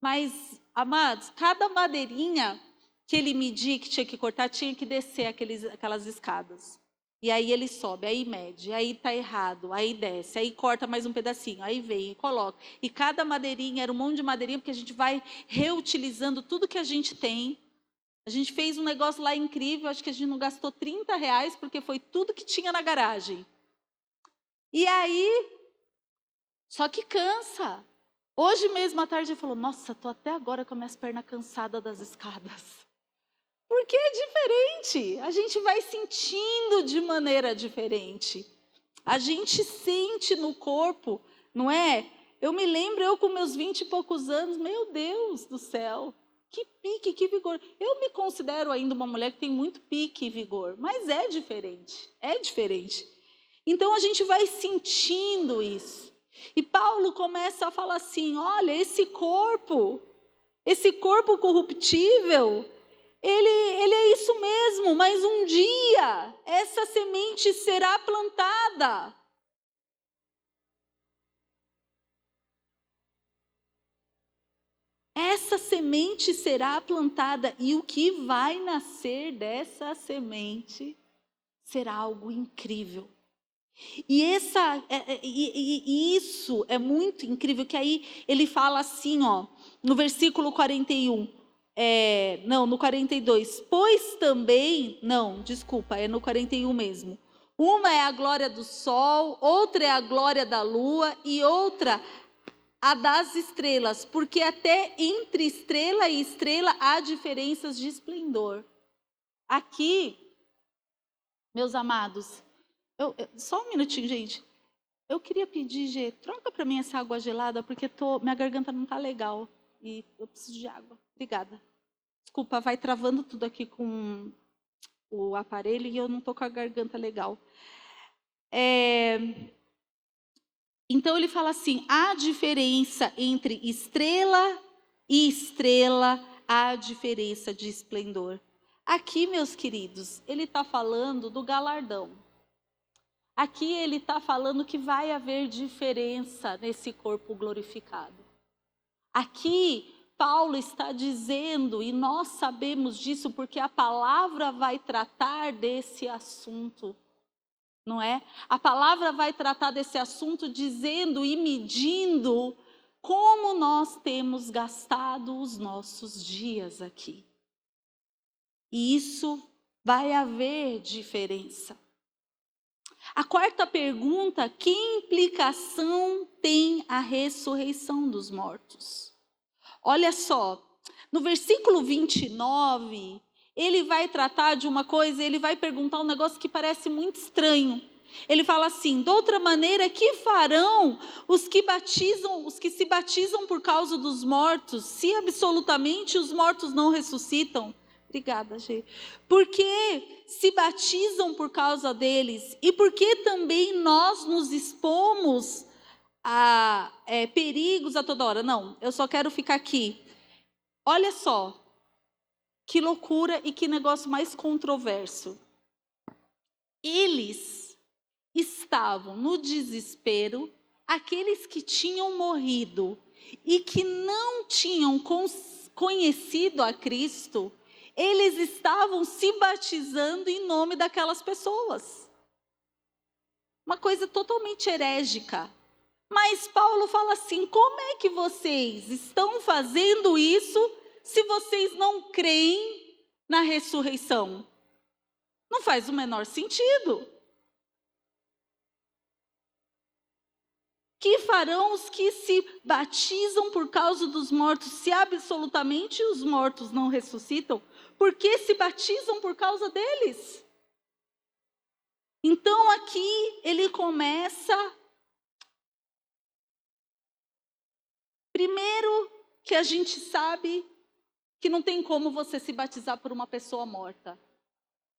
Mas, amados, cada madeirinha que ele media que tinha que cortar, tinha que descer aquelas escadas. E aí ele sobe, aí mede, aí está errado, aí desce, aí corta mais um pedacinho, aí vem e coloca. E cada madeirinha, era um monte de madeirinha, porque a gente vai reutilizando tudo que a gente tem. A gente fez um negócio lá incrível, acho que a gente não gastou R$30, porque foi tudo que tinha na garagem. E aí, só que cansa. Hoje mesmo à tarde ele falou, nossa, estou até agora com as minhas pernas cansadas das escadas. Porque é diferente, a gente vai sentindo de maneira diferente. A gente sente no corpo, não é? Eu me lembro, eu com meus 20 e poucos anos, meu Deus do céu, que pique, que vigor. Eu me considero ainda uma mulher que tem muito pique e vigor, mas é diferente, é diferente. Então a gente vai sentindo isso. E Paulo começa a falar assim, olha, esse corpo corruptível, ele é isso mesmo, mas um dia essa semente será plantada. Essa semente será plantada e o que vai nascer dessa semente será algo incrível. E isso é muito incrível, que aí ele fala assim, ó, no versículo 41, no 42, pois também, não, desculpa, é no 41 mesmo. Uma é a glória do sol, outra é a glória da lua e outra a das estrelas, porque até entre estrela e estrela há diferenças de esplendor. Aqui, meus amados, só um minutinho, gente. Eu queria pedir, Gê, troca para mim essa água gelada, porque minha garganta não está legal e eu preciso de água. Obrigada. Desculpa, vai travando tudo aqui com o aparelho e eu não estou com a garganta legal. Então ele fala assim, há diferença entre estrela e estrela, há diferença de esplendor. Aqui, meus queridos, ele está falando do galardão. Aqui ele está falando que vai haver diferença nesse corpo glorificado. Aqui Paulo está dizendo, e nós sabemos disso porque a palavra vai tratar desse assunto, não é? A palavra vai tratar desse assunto dizendo e medindo como nós temos gastado os nossos dias aqui. E isso vai haver diferença. A quarta pergunta, que implicação tem a ressurreição dos mortos? Olha só, no versículo 29, ele vai tratar de uma coisa, ele vai perguntar um negócio que parece muito estranho. Ele fala assim, de outra maneira, que farão os que se batizam por causa dos mortos, se absolutamente os mortos não ressuscitam? Obrigada, Gê. Porque se batizam por causa deles e porque também nós nos expomos a perigos a toda hora. Não, eu só quero ficar aqui. Olha só, que loucura e que negócio mais controverso. Eles estavam no desespero, aqueles que tinham morrido e que não tinham conhecido a Cristo, eles estavam se batizando em nome daquelas pessoas. Uma coisa totalmente herégica. Mas Paulo fala assim: como é que vocês estão fazendo isso se vocês não creem na ressurreição? Não faz o menor sentido. Que farão os que se batizam por causa dos mortos, se absolutamente os mortos não ressuscitam? Por que se batizam por causa deles? Então aqui ele começa. Primeiro, que a gente sabe que não tem como você se batizar por uma pessoa morta.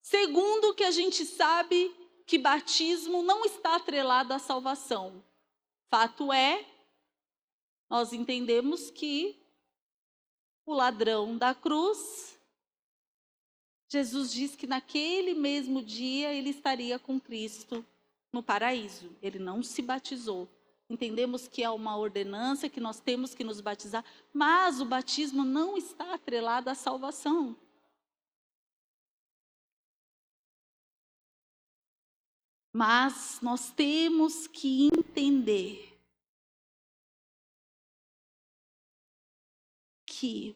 Segundo, que a gente sabe que batismo não está atrelado à salvação. Fato é, nós entendemos que o ladrão da cruz, Jesus diz que naquele mesmo dia ele estaria com Cristo no paraíso. Ele não se batizou. Entendemos que é uma ordenança, que nós temos que nos batizar, mas o batismo não está atrelado à salvação. Mas nós temos que entender que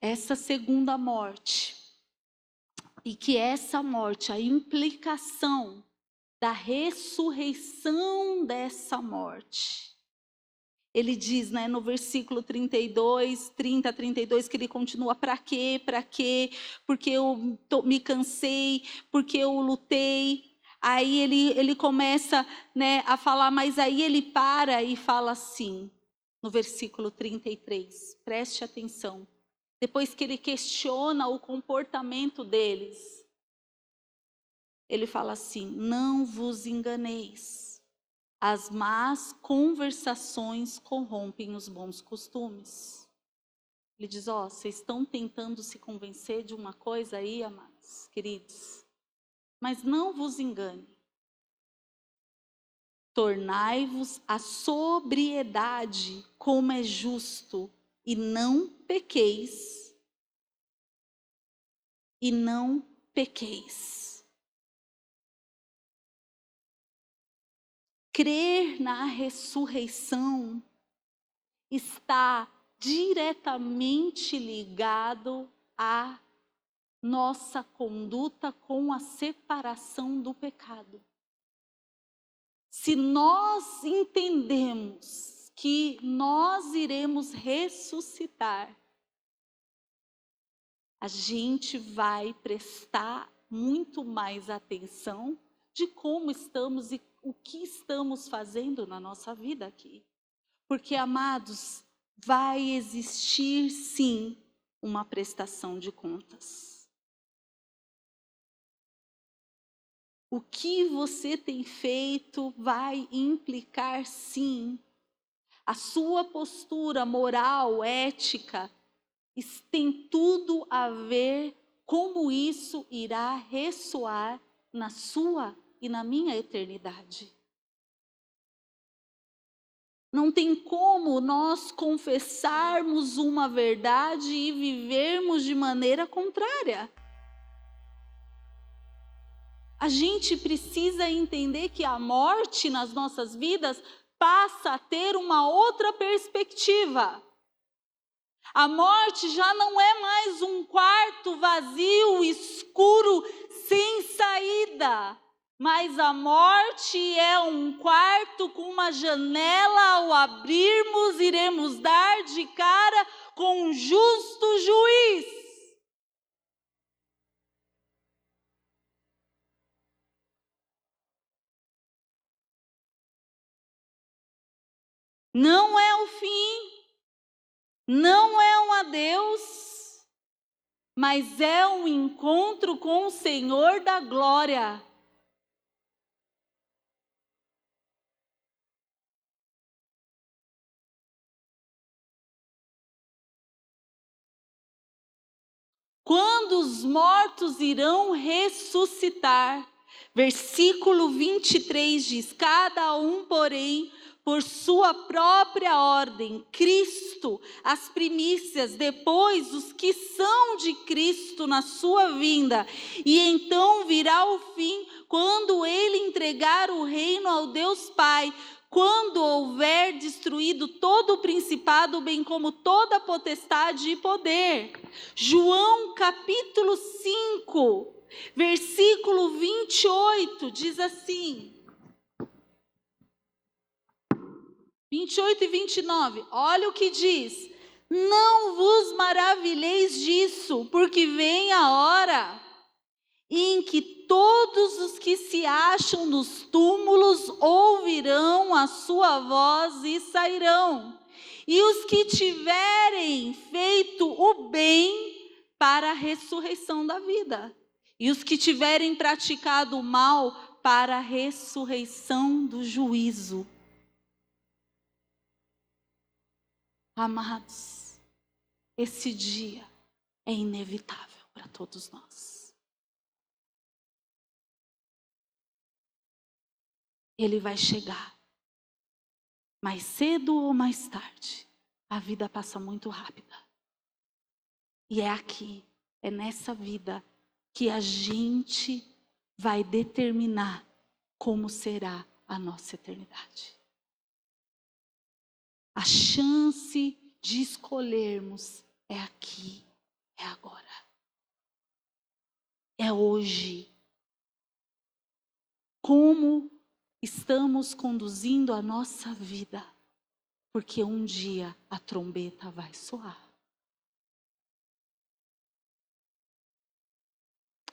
essa segunda morte, e que essa morte, a implicação da ressurreição dessa morte. Ele diz, né, no versículo 32, 30 a 32, que ele continua: para quê? Para quê? Porque eu me cansei, porque eu lutei. Aí ele começa, né, a falar, mas aí ele para e fala assim, no versículo 33, preste atenção. Depois que ele questiona o comportamento deles, ele fala assim: não vos enganeis. As más conversações corrompem os bons costumes. Ele diz: ó, vocês estão tentando se convencer de uma coisa aí, amados, queridos, mas não vos engane. Tornai-vos a sobriedade como é justo, e não pequeis, e não pequeis. Crer na ressurreição está diretamente ligado à nossa conduta com a separação do pecado. Se nós entendemos que nós iremos ressuscitar, a gente vai prestar muito mais atenção de como estamos e o que estamos fazendo na nossa vida aqui. Porque, amados, vai existir sim uma prestação de contas. O que você tem feito vai implicar sim. A sua postura moral, ética, tem tudo a ver como isso irá ressoar na sua e na minha eternidade. Não tem como nós confessarmos uma verdade e vivermos de maneira contrária. A gente precisa entender que a morte nas nossas vidas passa a ter uma outra perspectiva. A morte já não é mais um quarto vazio, escuro, sem saída. Mas a morte é um quarto com uma janela. Ao abrirmos, iremos dar de cara com um justo juiz. Não é o fim, não é um adeus, mas é um encontro com o Senhor da glória. Quando os mortos irão ressuscitar, Versículo 23 diz: cada um, porém, por sua própria ordem, Cristo, as primícias, depois os que são de Cristo na sua vinda, e então virá o fim, quando ele entregar o reino ao Deus Pai, quando houver destruído todo o principado, bem como toda a potestade e poder. João capítulo 5, versículo 28, diz assim, 28 e 29, olha o que diz: não vos maravilheis disso, porque vem a hora em que todos os que se acham nos túmulos ouvirão a sua voz e sairão, e os que tiverem feito o bem para a ressurreição da vida, e os que tiverem praticado o mal para a ressurreição do juízo. Amados, esse dia é inevitável para todos nós. Ele vai chegar, mais cedo ou mais tarde. A vida passa muito rápida. E é aqui, é nessa vida, que a gente vai determinar como será a nossa eternidade. A chance de escolhermos é aqui, é agora. É hoje. Como estamos conduzindo a nossa vida? Porque um dia a trombeta vai soar.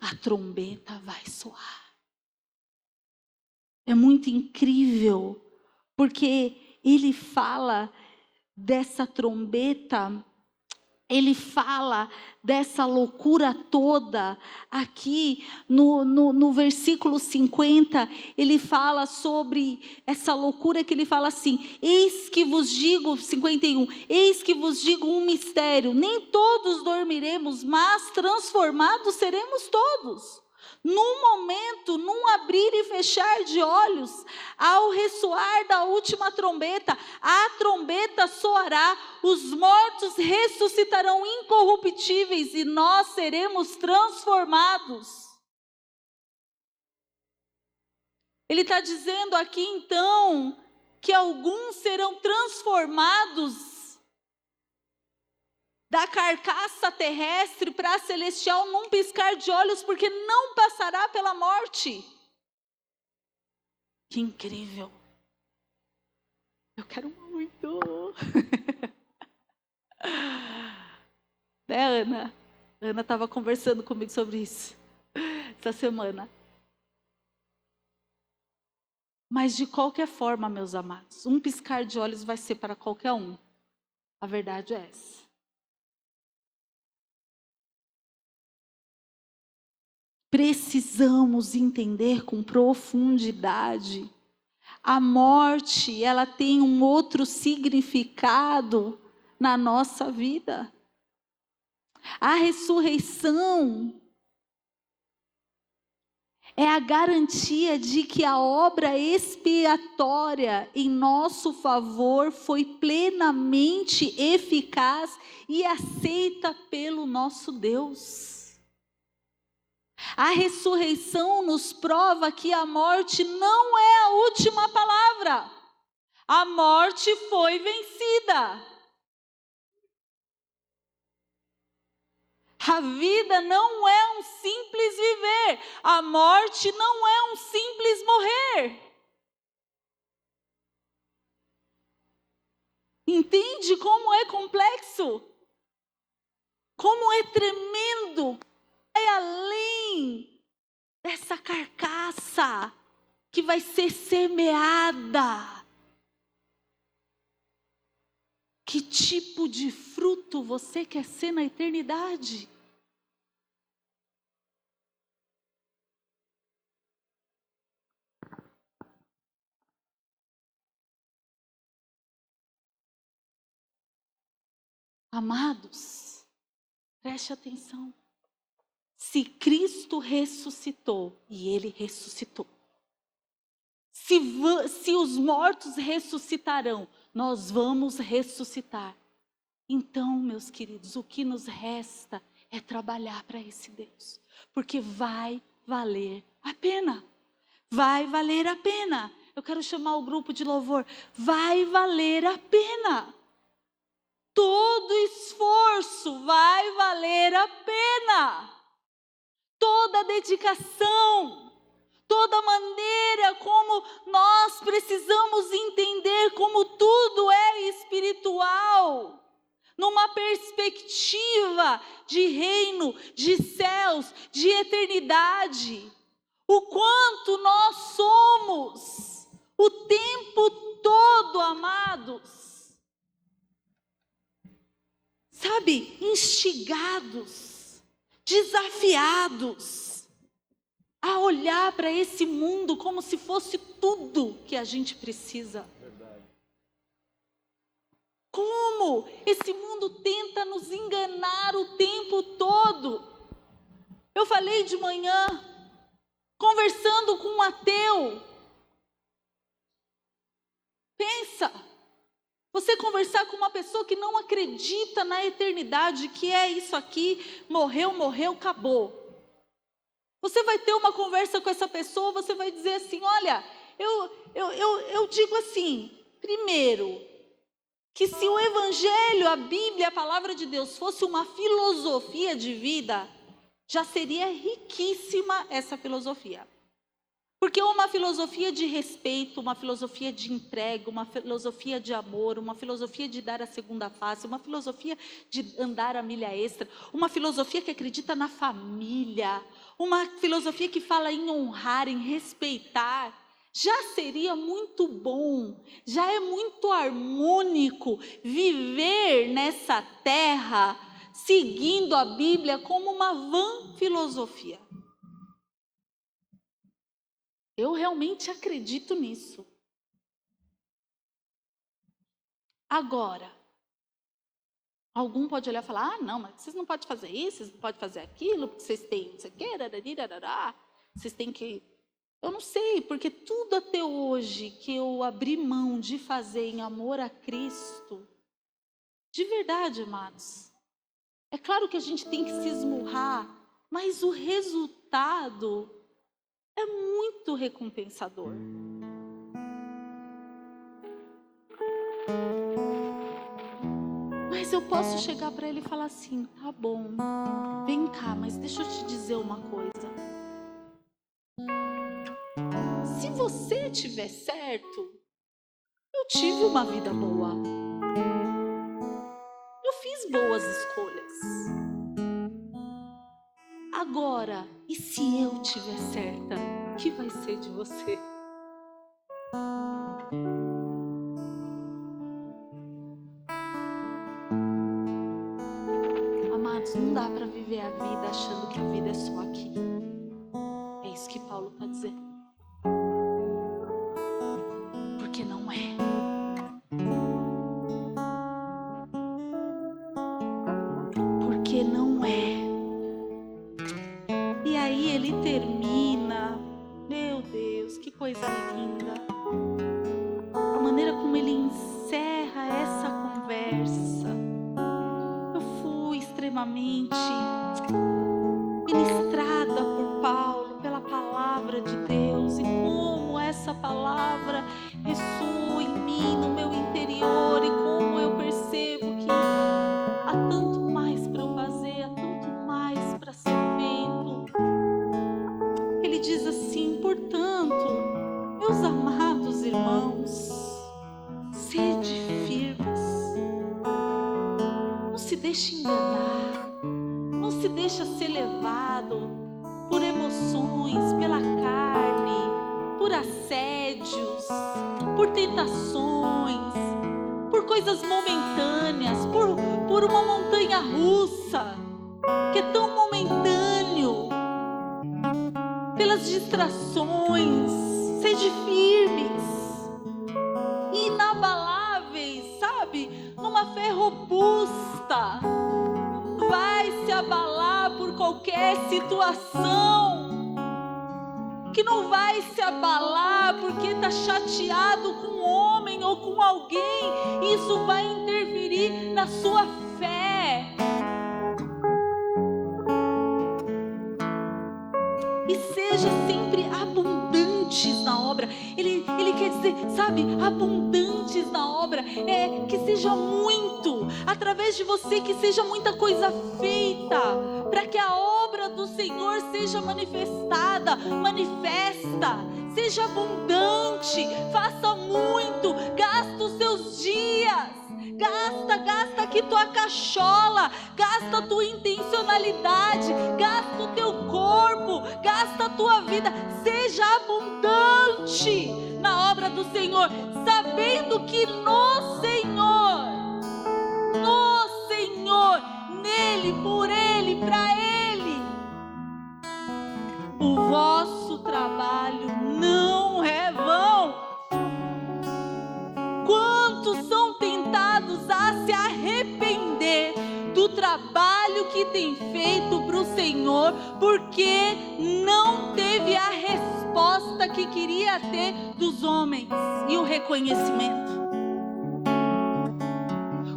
A trombeta vai soar. É muito incrível, porque ele fala dessa trombeta, ele fala dessa loucura toda. Aqui no versículo 50, ele fala sobre essa loucura que ele fala assim: eis que vos digo, 51, eis que vos digo um mistério, nem todos dormiremos, mas transformados seremos todos. Num momento, num abrir e fechar de olhos, ao ressoar da última trombeta, a trombeta soará, os mortos ressuscitarão incorruptíveis e nós seremos transformados. Ele está dizendo aqui então que alguns serão transformados da carcaça terrestre para a celestial num piscar de olhos, porque não passará pela morte. Que incrível! Eu quero muito. Né, Ana? Ana estava conversando comigo sobre isso essa semana. Mas de qualquer forma, meus amados, um piscar de olhos vai ser para qualquer um. A verdade é essa. Precisamos entender com profundidade. A morte, ela tem um outro significado na nossa vida. A ressurreição é a garantia de que a obra expiatória em nosso favor foi plenamente eficaz e aceita pelo nosso Deus. A ressurreição nos prova que a morte não é a última palavra. A morte foi vencida. A vida não é um simples viver. A morte não é um simples morrer. Entende como é complexo? Como é tremendo? É além dessa carcaça que vai ser semeada. Que tipo de fruto você quer ser na eternidade? Amados, preste atenção. Se Cristo ressuscitou, e Ele ressuscitou, se os mortos ressuscitarão, nós vamos ressuscitar. Então, meus queridos, o que nos resta é trabalhar para esse Deus, porque vai valer a pena. Vai valer a pena. Eu quero chamar o grupo de louvor. Vai valer a pena. Todo esforço vai valer a pena. Toda dedicação, toda maneira como nós precisamos entender como tudo é espiritual, numa perspectiva de reino, de céus, de eternidade. O quanto nós somos o tempo todo, amados, sabe, instigados, desafiados a olhar para esse mundo como se fosse tudo que a gente precisa. Verdade. Como esse mundo tenta nos enganar o tempo todo. Eu falei de manhã, conversando com um ateu. Pensa, você conversar com uma pessoa que não acredita na eternidade, que é isso aqui, morreu, acabou. Você vai ter uma conversa com essa pessoa, você vai dizer assim, olha, eu digo assim, primeiro, que se o Evangelho, a Bíblia, a Palavra de Deus fosse uma filosofia de vida, já seria riquíssima essa filosofia. Porque uma filosofia de respeito, uma filosofia de entrega, uma filosofia de amor, uma filosofia de dar a segunda face, uma filosofia de andar a milha extra, uma filosofia que acredita na família, uma filosofia que fala em honrar, em respeitar, já seria muito bom, já é muito harmônico viver nessa terra seguindo a Bíblia como uma vã filosofia. Eu realmente acredito nisso. Agora, algum pode olhar e falar, ah, não, mas vocês não podem fazer isso, vocês não podem fazer aquilo, porque vocês têm não sei o quê, vocês têm que... Eu não sei, porque tudo até hoje que eu abri mão de fazer em amor a Cristo, de verdade, amados, é claro que a gente tem que se esmurrar, mas o resultado é muito recompensador. Mas eu posso chegar para ele e falar assim, tá bom, vem cá, mas deixa eu te dizer uma coisa. Se você tiver certo, eu tive uma vida boa. Eu fiz boas escolhas. Agora, e se eu tiver certa, o que vai ser de você? Amados, não dá para viver a vida achando que a vida é só aqui. É isso que Paulo está dizendo. Porque não é. Porque não é. E aí ele termina, meu Deus, que coisa linda. A maneira como ele encerra essa conversa. Eu fui extremamente ministrada por Paulo, pela palavra de Deus, e como essa palavra ressoa em mim, no meu interior, e como eu percebo que há tanto mais para eu fazer, há tanto mais para ser feito. Ele diz assim, portanto, meus amados irmãos, sede firmes, não se deixe enganar, não se deixe ser levado por emoções, pela carne, por assédios, por tentações, por coisas momentâneas, por uma montanha russa, que é tão momentâneo, pelas distrações. Sede firmes, inabaláveis, sabe? Numa fé robusta. Vai se abalar por qualquer situação, que não vai se abalar porque está chateado com um homem ou com alguém. Isso vai interferir na sua fé. E seja sempre abundantes na obra. Ele quer dizer, sabe, abundantes na obra. Que seja muito, através de você, que seja muita coisa feita, para que a obra do Senhor seja manifestada, manifesta. Seja abundante, faça muito, gasta os seus dias. Gasta aqui tua cachola, gasta a tua intencionalidade, gasta o teu corpo, gasta a tua vida. Seja abundante na obra do Senhor, sabendo que no Senhor, nele, por Ele, para Ele, o vosso trabalho não é vão. Quantos são tentados a se arrepender do trabalho que tem feito para o Senhor, porque não teve a resposta que queria ter dos homens e o reconhecimento?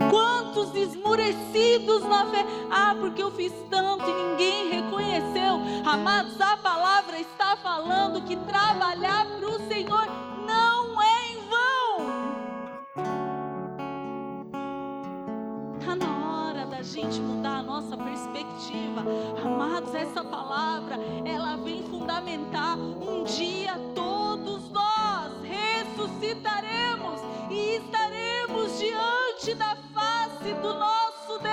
Quantos esmurecidos na fé? Porque eu fiz tanto e ninguém reconheceu. Amados, a palavra está falando que trabalhar para o Senhor não é em vão. Está na hora da gente mudar a nossa perspectiva. Amados, essa palavra, ela vem fundamentar. Um dia todos nós ressuscitaremos e estaremos diante da face do nosso Deus.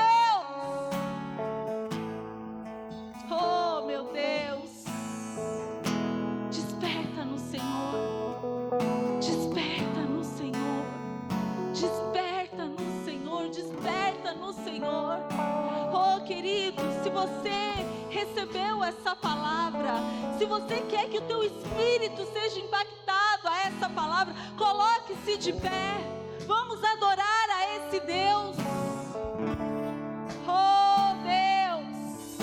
Oh, meu Deus, desperta no Senhor, desperta no Senhor, desperta no Senhor, desperta no Senhor. Oh, querido, se você recebeu essa palavra, se você quer que o teu espírito seja impactado a essa palavra, coloque-se de pé. Vamos adorar a esse Deus. Oh, Deus.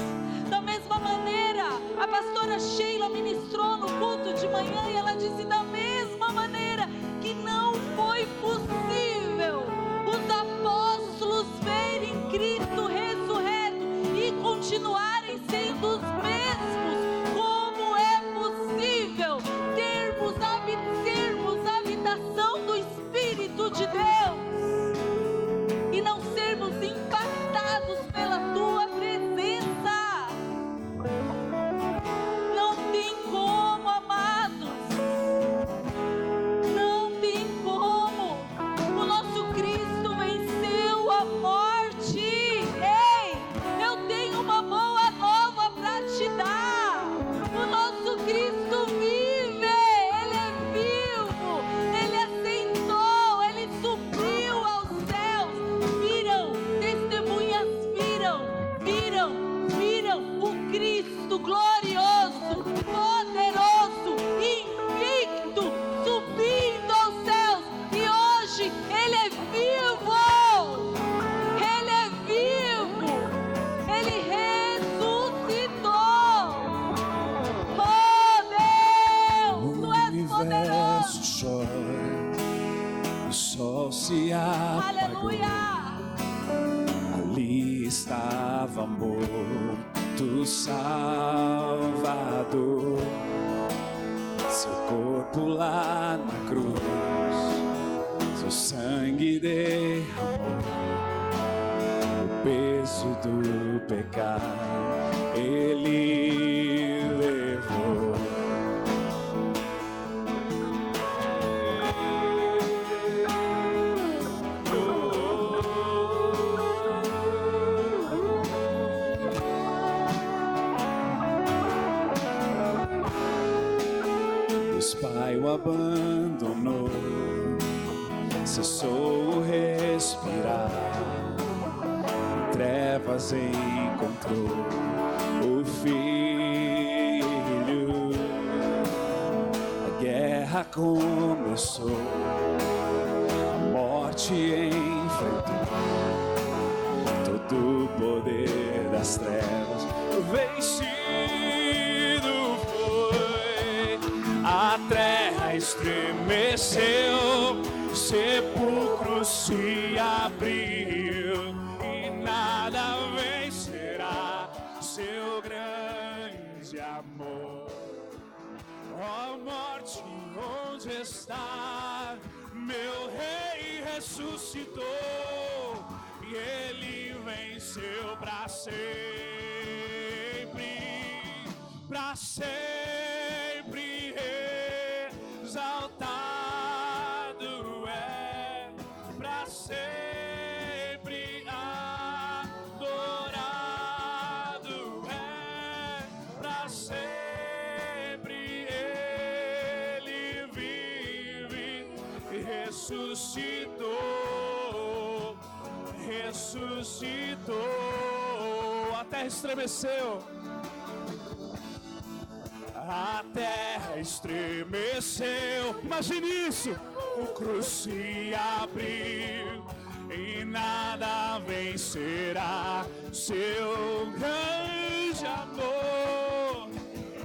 Da mesma maneira, a pastora Sheila ministrou no culto de manhã e ela disse, da mesma maneira que não foi possível os apóstolos verem Cristo ressurreto e continuarem sendo os mesmos, como é possível termos a habitação do Espírito de Deus e não sermos impactados pela tua presença? Não tem como, amados, não tem como. O nosso Cristo venceu a morte. Ei, eu tenho uma boa nova para te dar. O nosso Cristo vive, Ele é vivo, Ele assentou, Ele subiu aos céus. Viram, testemunhas viram o Cristo glorioso, poderoso, invicto, subindo aos céus. E hoje Ele é vivo, Ele é vivo, Ele ressuscitou. Oh, Deus, Tu és O universo poderoso. chora, o sol se apagou. Aleluia. Ali estava morto Salvador, seu corpo lá na cruz, seu sangue derramou, o peso do pecado Ele levou. Deus Pai o abandonou, cessou o respirar, em trevas encontrou o Filho. A guerra começou, a morte enfrentou, todo o poder das trevas vencido foi. A terra estremeceu, sepulcro se abriu, e nada vencerá seu grande amor. Ó morte, onde está? Meu rei ressuscitou, e ele venceu para sempre exaltado é, para sempre adorado é, para sempre ele vive e ressuscitou, a terra estremeceu. A terra estremeceu, imagine isso, o cruz se abriu e nada vencerá seu grande amor.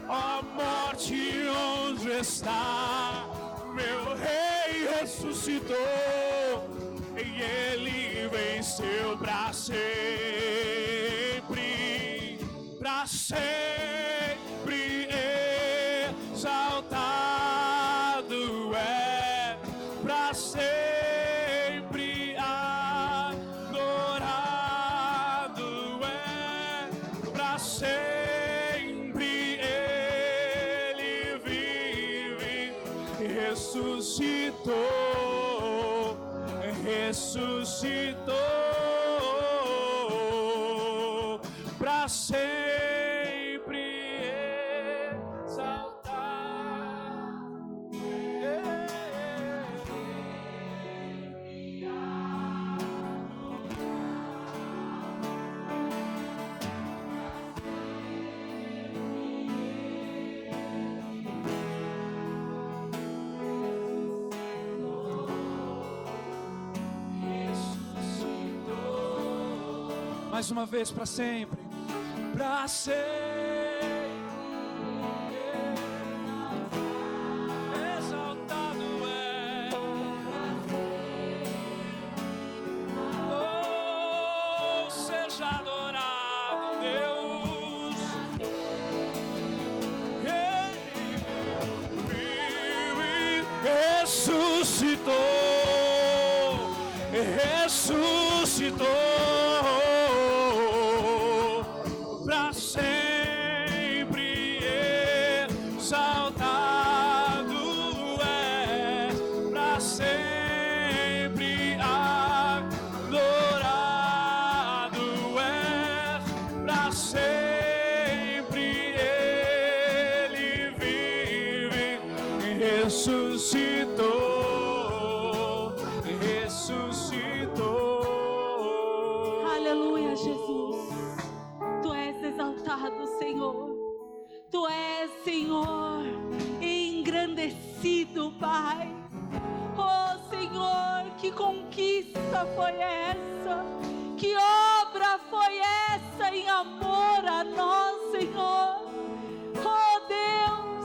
Ó morte, onde está? Meu rei ressuscitou e ele venceu para sempre, para sempre exaltado é, para sempre adorado é, para sempre ele vive e ressuscitou, para sempre exaltado. Mais uma vez, para sempre, para sempre exaltado é, oh, seja adorado Deus, ele vive, ressuscitou, para sempre exaltado é, para sempre adorado é, para sempre ele vive e ressuscitou. Aleluia, Jesus. Tu és exaltado, Senhor. Tu és, Senhor, engrandecido, Pai. Oh, Senhor, que conquista foi essa? Que obra foi essa em amor a nós, Senhor? Oh, Deus,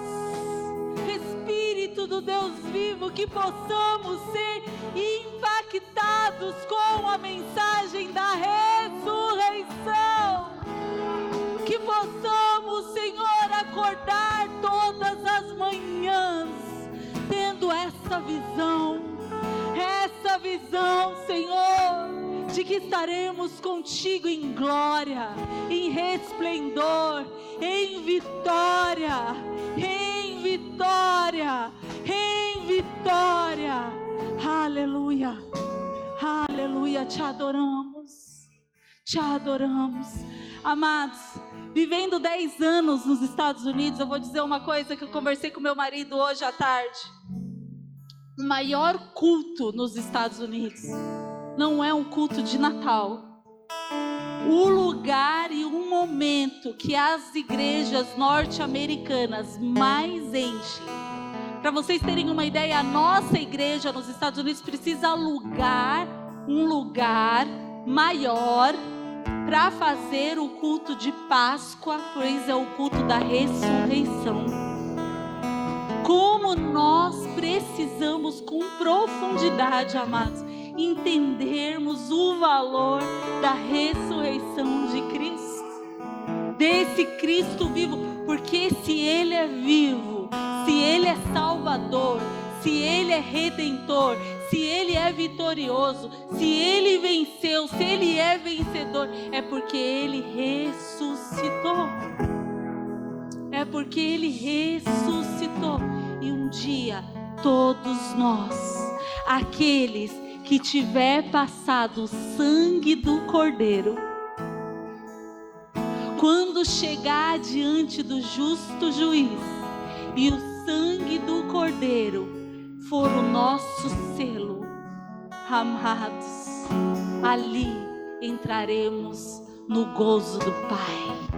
Espírito do Deus vivo, que possamos ser impactados com a mensagem da ressurreição. Que possamos, Senhor, acordar todas as manhãs tendo essa visão, Senhor, de que estaremos contigo em glória, em resplendor, em vitória, em vitória, em vitória. Aleluia, aleluia, te adoramos, te adoramos. Amados, vivendo 10 anos nos Estados Unidos, eu vou dizer uma coisa que eu conversei com meu marido hoje à tarde. O maior culto nos Estados Unidos não é um culto de Natal. O lugar e o momento que as igrejas norte-americanas mais enchem. Para vocês terem uma ideia, a nossa igreja nos Estados Unidos precisa alugar um lugar maior para fazer o culto de Páscoa, pois é o culto da ressurreição. Como nós precisamos com profundidade, amados, entendermos o valor da ressurreição de Cristo, desse Cristo vivo, porque se Ele é vivo, se Ele é Salvador, se Ele é Redentor, se Ele é vitorioso, se Ele venceu, se Ele é vencedor, é porque Ele ressuscitou. É porque Ele ressuscitou. E um dia, todos nós, aqueles que tiver passado o sangue do Cordeiro, quando chegar diante do justo juiz e o sangue do Cordeiro for o nosso selo, amados, ali entraremos no gozo do Pai,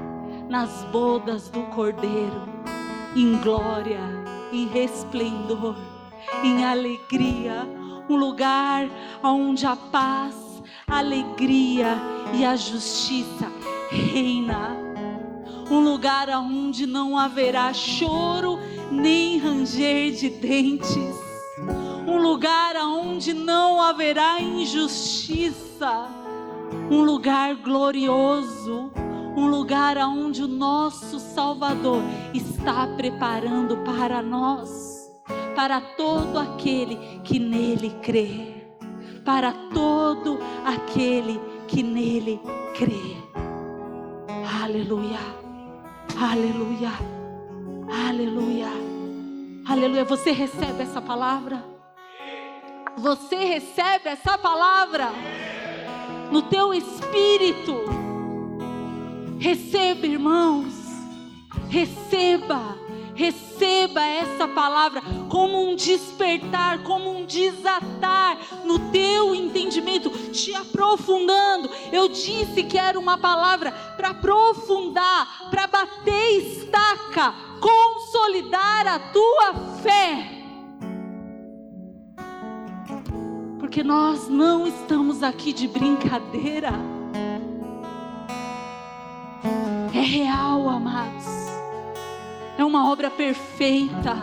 nas bodas do Cordeiro, em glória, em resplendor, em alegria, um lugar onde a paz, a alegria e a justiça reina, um lugar onde não haverá choro nem ranger de dentes, um lugar onde não haverá injustiça, um lugar glorioso, um lugar onde o nosso Salvador está preparando para nós, para todo aquele que nele crê, para todo aquele que nele crê. Aleluia, aleluia, aleluia, aleluia. Você recebe essa palavra? Você recebe essa palavra no teu espírito? Receba, irmãos, receba essa palavra como um despertar, como um desatar no teu entendimento, te aprofundando. Eu disse que era uma palavra para aprofundar, para bater estaca, consolidar a tua fé. Porque nós não estamos aqui de brincadeira. É real, amados. É uma obra perfeita.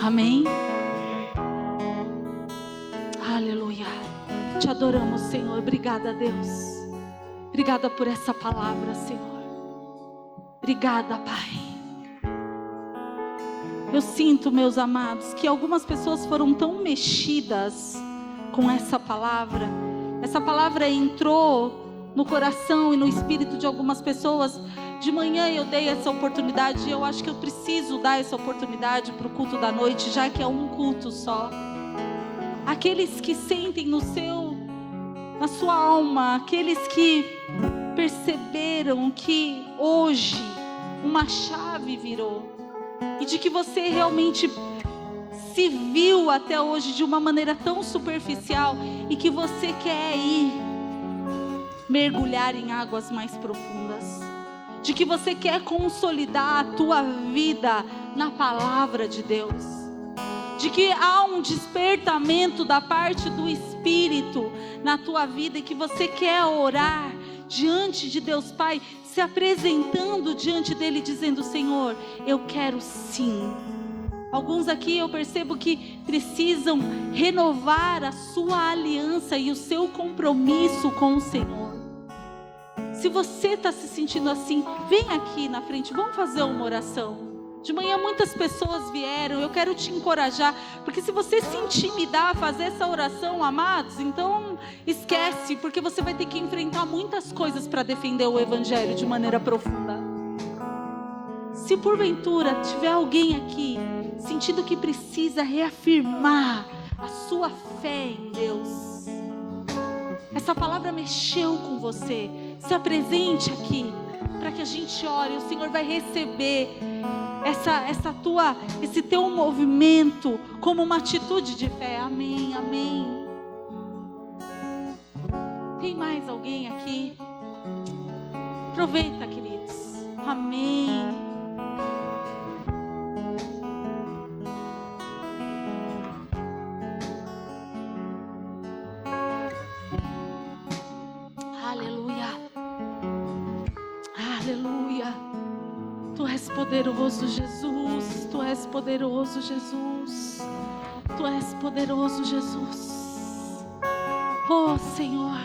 Amém? Aleluia. Te adoramos, Senhor. Obrigada, Deus. Obrigada por essa palavra, Senhor. Obrigada, Pai. Eu sinto, meus amados, que algumas pessoas foram tão mexidas com essa palavra. Essa palavra entrou no coração e no espírito de algumas pessoas. De manhã eu dei essa oportunidade e eu acho que eu preciso dar essa oportunidade para o culto da noite, já que é um culto só. Aqueles que sentem na sua alma, aqueles que perceberam que hoje uma chave virou e de que você realmente se viu até hoje de uma maneira tão superficial e que você quer ir mergulhar em águas mais profundas, de que você quer consolidar a tua vida na palavra de Deus, de que há um despertamento da parte do Espírito na tua vida e que você quer orar diante de Deus Pai, se apresentando diante dele, dizendo: Senhor, eu quero sim. Alguns aqui eu percebo que precisam renovar a sua aliança e o seu compromisso com o Senhor. Se você está se sentindo assim, vem aqui na frente, vamos fazer uma oração. De manhã muitas pessoas vieram, eu quero te encorajar, porque se você se intimidar a fazer essa oração, amados, então esquece, porque você vai ter que enfrentar muitas coisas para defender o Evangelho de maneira profunda. Se porventura tiver alguém aqui sentindo que precisa reafirmar a sua fé em Deus, essa palavra mexeu com você, se apresente aqui para que a gente ore. O Senhor vai receber esse teu movimento como uma atitude de fé. Amém, amém. Tem mais alguém aqui? Aproveita, queridos. Amém. poderoso, Jesus. Tu és poderoso, Jesus. Tu és poderoso, Jesus. Oh, Senhor.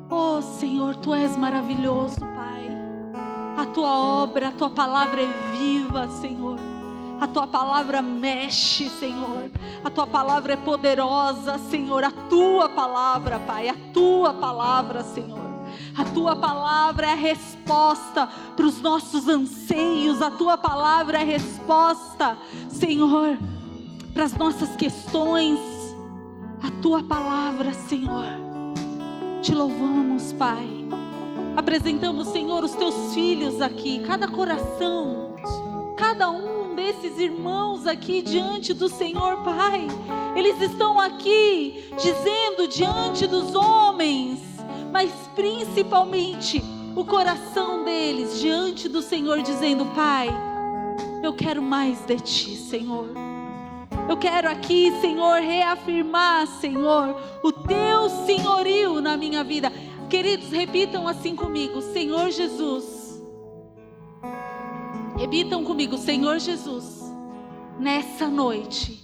Oh, Senhor, Tu és maravilhoso, Pai. A Tua obra, a Tua palavra é viva, Senhor. A Tua palavra mexe, Senhor. A Tua palavra é poderosa, Senhor. A Tua palavra, Pai. A Tua palavra, Senhor. A Tua palavra é a resposta para os nossos anseios. A Tua palavra é a resposta, Senhor, para as nossas questões. A Tua palavra, Senhor. Te louvamos, Pai. Apresentamos, Senhor, os Teus filhos aqui. Cada coração, cada um desses irmãos aqui diante do Senhor, Pai. Eles estão aqui dizendo diante dos homens, mas principalmente o coração deles diante do Senhor, dizendo: Pai, eu quero mais de Ti, Senhor. Eu quero aqui, Senhor, reafirmar, Senhor, o Teu senhorio na minha vida. Queridos, repitam assim comigo: Senhor Jesus. Repitam comigo: Senhor Jesus, nessa noite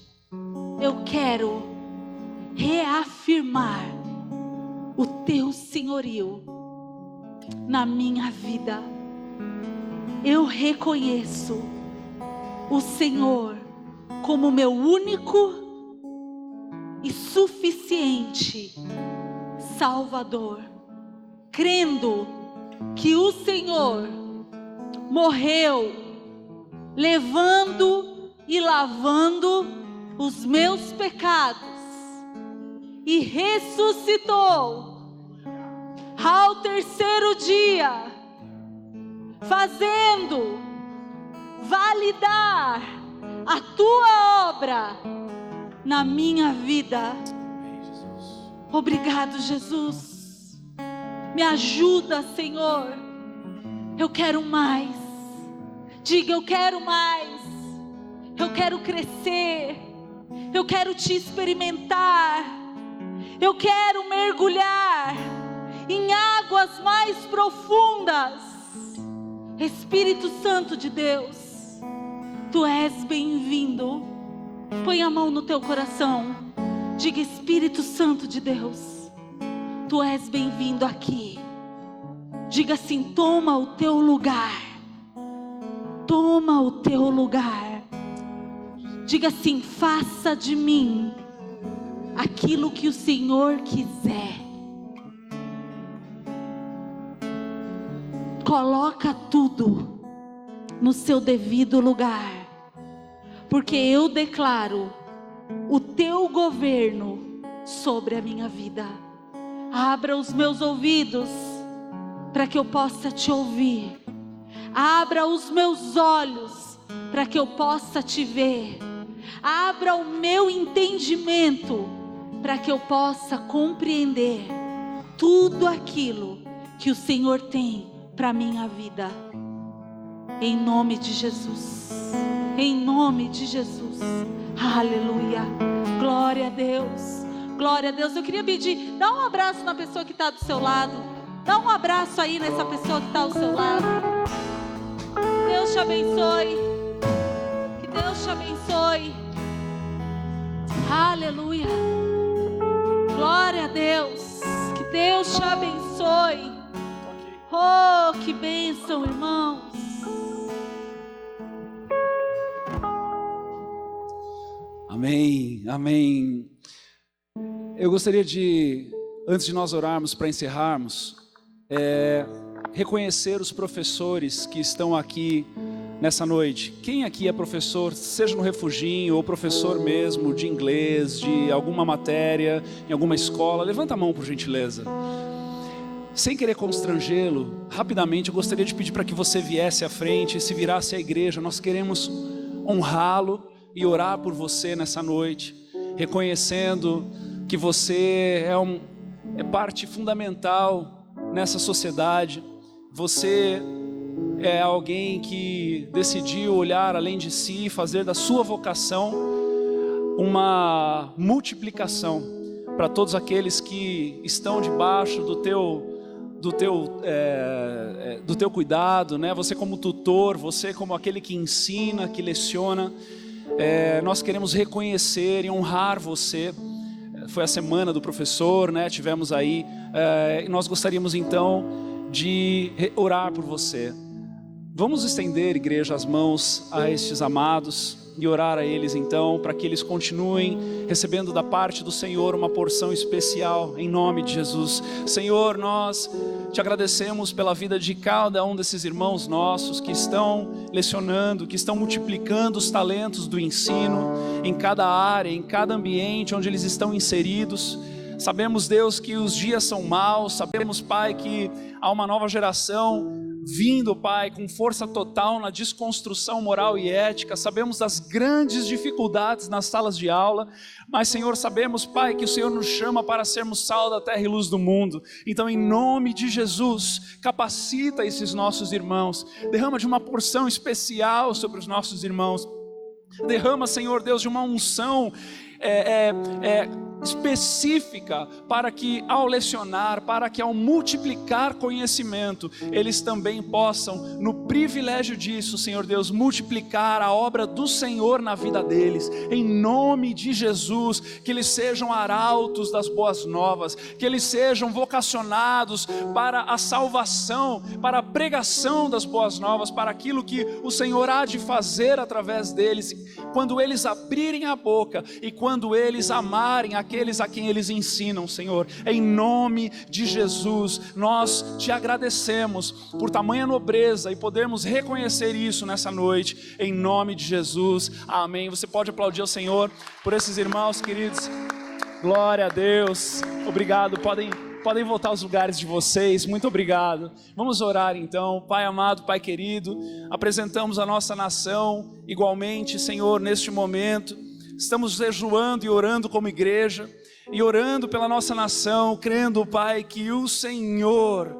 eu quero reafirmar o Teu senhorio na minha vida. Eu reconheço o Senhor como meu único e suficiente Salvador, crendo que o Senhor morreu levando e lavando os meus pecados e ressuscitou ao terceiro dia, fazendo validar a Tua obra na minha vida. Obrigado, Jesus. Me ajuda, Senhor. Eu quero mais. Diga: eu quero mais. Eu quero crescer. Eu quero Te experimentar. Eu quero mergulhar em águas mais profundas. Espírito Santo de Deus, Tu és bem-vindo. Põe a mão no teu coração. Diga: Espírito Santo de Deus, Tu és bem-vindo aqui. Diga assim: toma o Teu lugar. Toma o Teu lugar. Diga assim: faça de mim aquilo que o Senhor quiser. Coloca tudo no seu devido lugar, porque eu declaro o Teu governo sobre a minha vida. Abra os meus ouvidos para que eu possa Te ouvir. Abra os meus olhos para que eu possa Te ver. Abra o meu entendimento para que eu possa compreender tudo aquilo que o Senhor tem para a minha vida. Em nome de Jesus. Em nome de Jesus. Aleluia. Glória a Deus. Glória a Deus. Eu queria pedir, dá um abraço na pessoa que está do seu lado. Dá um abraço aí nessa pessoa que está ao seu lado. Deus te abençoe. Que Deus te abençoe. Aleluia. Glória a Deus. Que Deus te abençoe. Oh, que bênção, irmãos. Amém, amém. Eu gostaria de, antes de nós orarmos para encerrarmos, reconhecer os professores que estão aqui nessa noite. Quem aqui é professor, seja no refuginho ou professor mesmo de inglês, de alguma matéria, em alguma escola? Levanta a mão, por gentileza. Sem querer constrangê-lo, rapidamente eu gostaria de pedir para que você viesse à frente e se virasse à igreja. Nós queremos honrá-lo e orar por você nessa noite, reconhecendo que você é parte fundamental nessa sociedade. Você é alguém que decidiu olhar além de si e fazer da sua vocação uma multiplicação para todos aqueles que estão debaixo do teu cuidado, né? Você como tutor, você como aquele que ensina, que leciona. Nós queremos reconhecer e honrar você. Foi a semana do professor, né? Tivemos aí, e nós gostaríamos então de orar por você. Vamos estender, igreja, as mãos a estes amados e orar a eles então, para que eles continuem recebendo da parte do Senhor uma porção especial, em nome de Jesus. Senhor, nós te agradecemos pela vida de cada um desses irmãos nossos que estão lecionando, que estão multiplicando os talentos do ensino em cada área, em cada ambiente onde eles estão inseridos. Sabemos, Deus, que os dias são maus, sabemos, Pai, que há uma nova geração vindo, Pai, com força total na desconstrução moral e ética. Sabemos das grandes dificuldades nas salas de aula, mas, Senhor, sabemos, Pai, que o Senhor nos chama para sermos sal da terra e luz do mundo. Então, em nome de Jesus, capacita esses nossos irmãos, derrama de uma porção especial sobre os nossos irmãos, derrama, Senhor Deus, de uma unção específica, para que ao lecionar, para que ao multiplicar conhecimento, eles também possam, no privilégio disso, Senhor Deus, multiplicar a obra do Senhor na vida deles, em nome de Jesus. Que eles sejam arautos das boas novas, que eles sejam vocacionados para a salvação, para a pregação das boas novas, para aquilo que o Senhor há de fazer através deles, quando eles abrirem a boca e quando eles amarem aqueles a quem eles ensinam, Senhor. Em nome de Jesus, nós te agradecemos por tamanha nobreza e podermos reconhecer isso nessa noite, em nome de Jesus, amém. Você pode aplaudir ao Senhor por esses irmãos queridos. Glória a Deus, obrigado. Podem voltar aos lugares de vocês, muito obrigado. Vamos orar então. Pai amado, Pai querido, apresentamos a nossa nação igualmente, Senhor, neste momento. Estamos jejuando e orando como igreja, e orando pela nossa nação, crendo, Pai, que o Senhor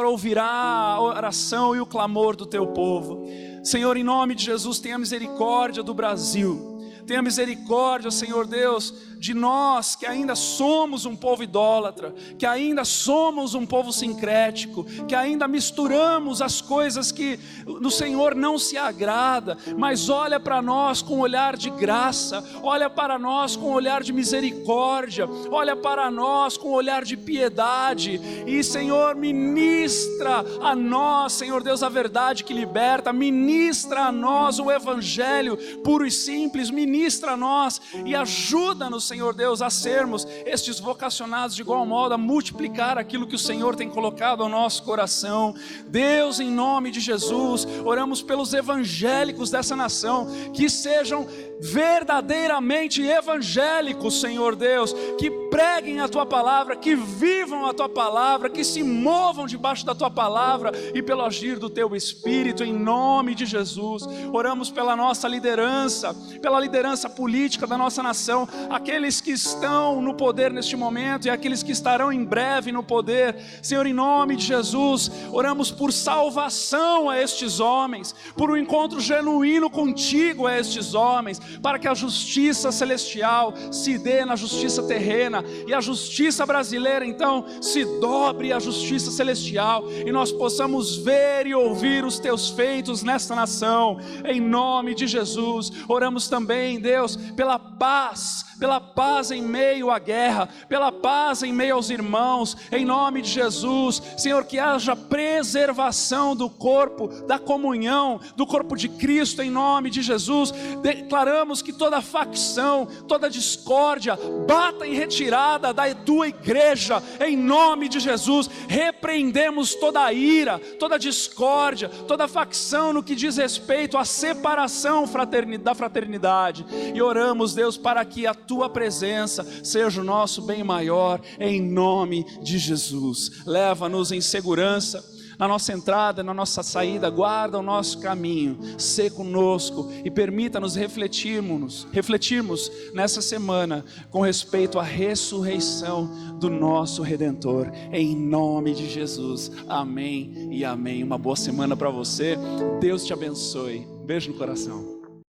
ouvirá a oração e o clamor do teu povo. Senhor, em nome de Jesus, tenha misericórdia do Brasil. Tenha misericórdia, Senhor Deus, de nós que ainda somos um povo idólatra, que ainda somos um povo sincrético, que ainda misturamos as coisas que no Senhor não se agrada, mas olha para nós com um olhar de graça, olha para nós com um olhar de misericórdia, olha para nós com um olhar de piedade, e Senhor, ministra a nós, Senhor Deus, a verdade que liberta, ministra a nós o evangelho puro e simples, ministra a nós e ajuda-nos, Senhor Deus, a sermos estes vocacionados de igual modo, a multiplicar aquilo que o Senhor tem colocado ao nosso coração. Deus, em nome de Jesus, oramos pelos evangélicos dessa nação, que sejam verdadeiramente evangélicos, Senhor Deus, que preguem a Tua palavra, que vivam a Tua palavra, que se movam debaixo da Tua palavra e pelo agir do Teu Espírito, em nome de Jesus. Oramos pela nossa liderança, pela liderança política da nossa nação, aqueles que estão no poder neste momento e aqueles que estarão em breve no poder. Senhor, em nome de Jesus, oramos por salvação a estes homens, por um encontro genuíno contigo a estes homens, para que a justiça celestial se dê na justiça terrena e a justiça brasileira então se dobre à justiça celestial e nós possamos ver e ouvir os teus feitos nesta nação, em nome de Jesus. Oramos também, Deus, pela paz em meio à guerra, pela paz em meio aos irmãos, em nome de Jesus. Senhor, que haja preservação do corpo, da comunhão, do corpo de Cristo, em nome de Jesus. Declaramos que toda facção, toda discórdia, bata em retirada da tua igreja, em nome de Jesus. Repreendemos toda a ira, toda a discórdia, toda a facção no que diz respeito à separação da fraternidade, e oramos, Deus, para que a tua presença seja o nosso bem maior, em nome de Jesus. Leva-nos em segurança na nossa entrada, na nossa saída, guarda o nosso caminho, sê conosco e permita-nos refletirmos nessa semana com respeito à ressurreição do nosso Redentor, em nome de Jesus, amém e amém. Uma boa semana para você, Deus te abençoe, beijo no coração.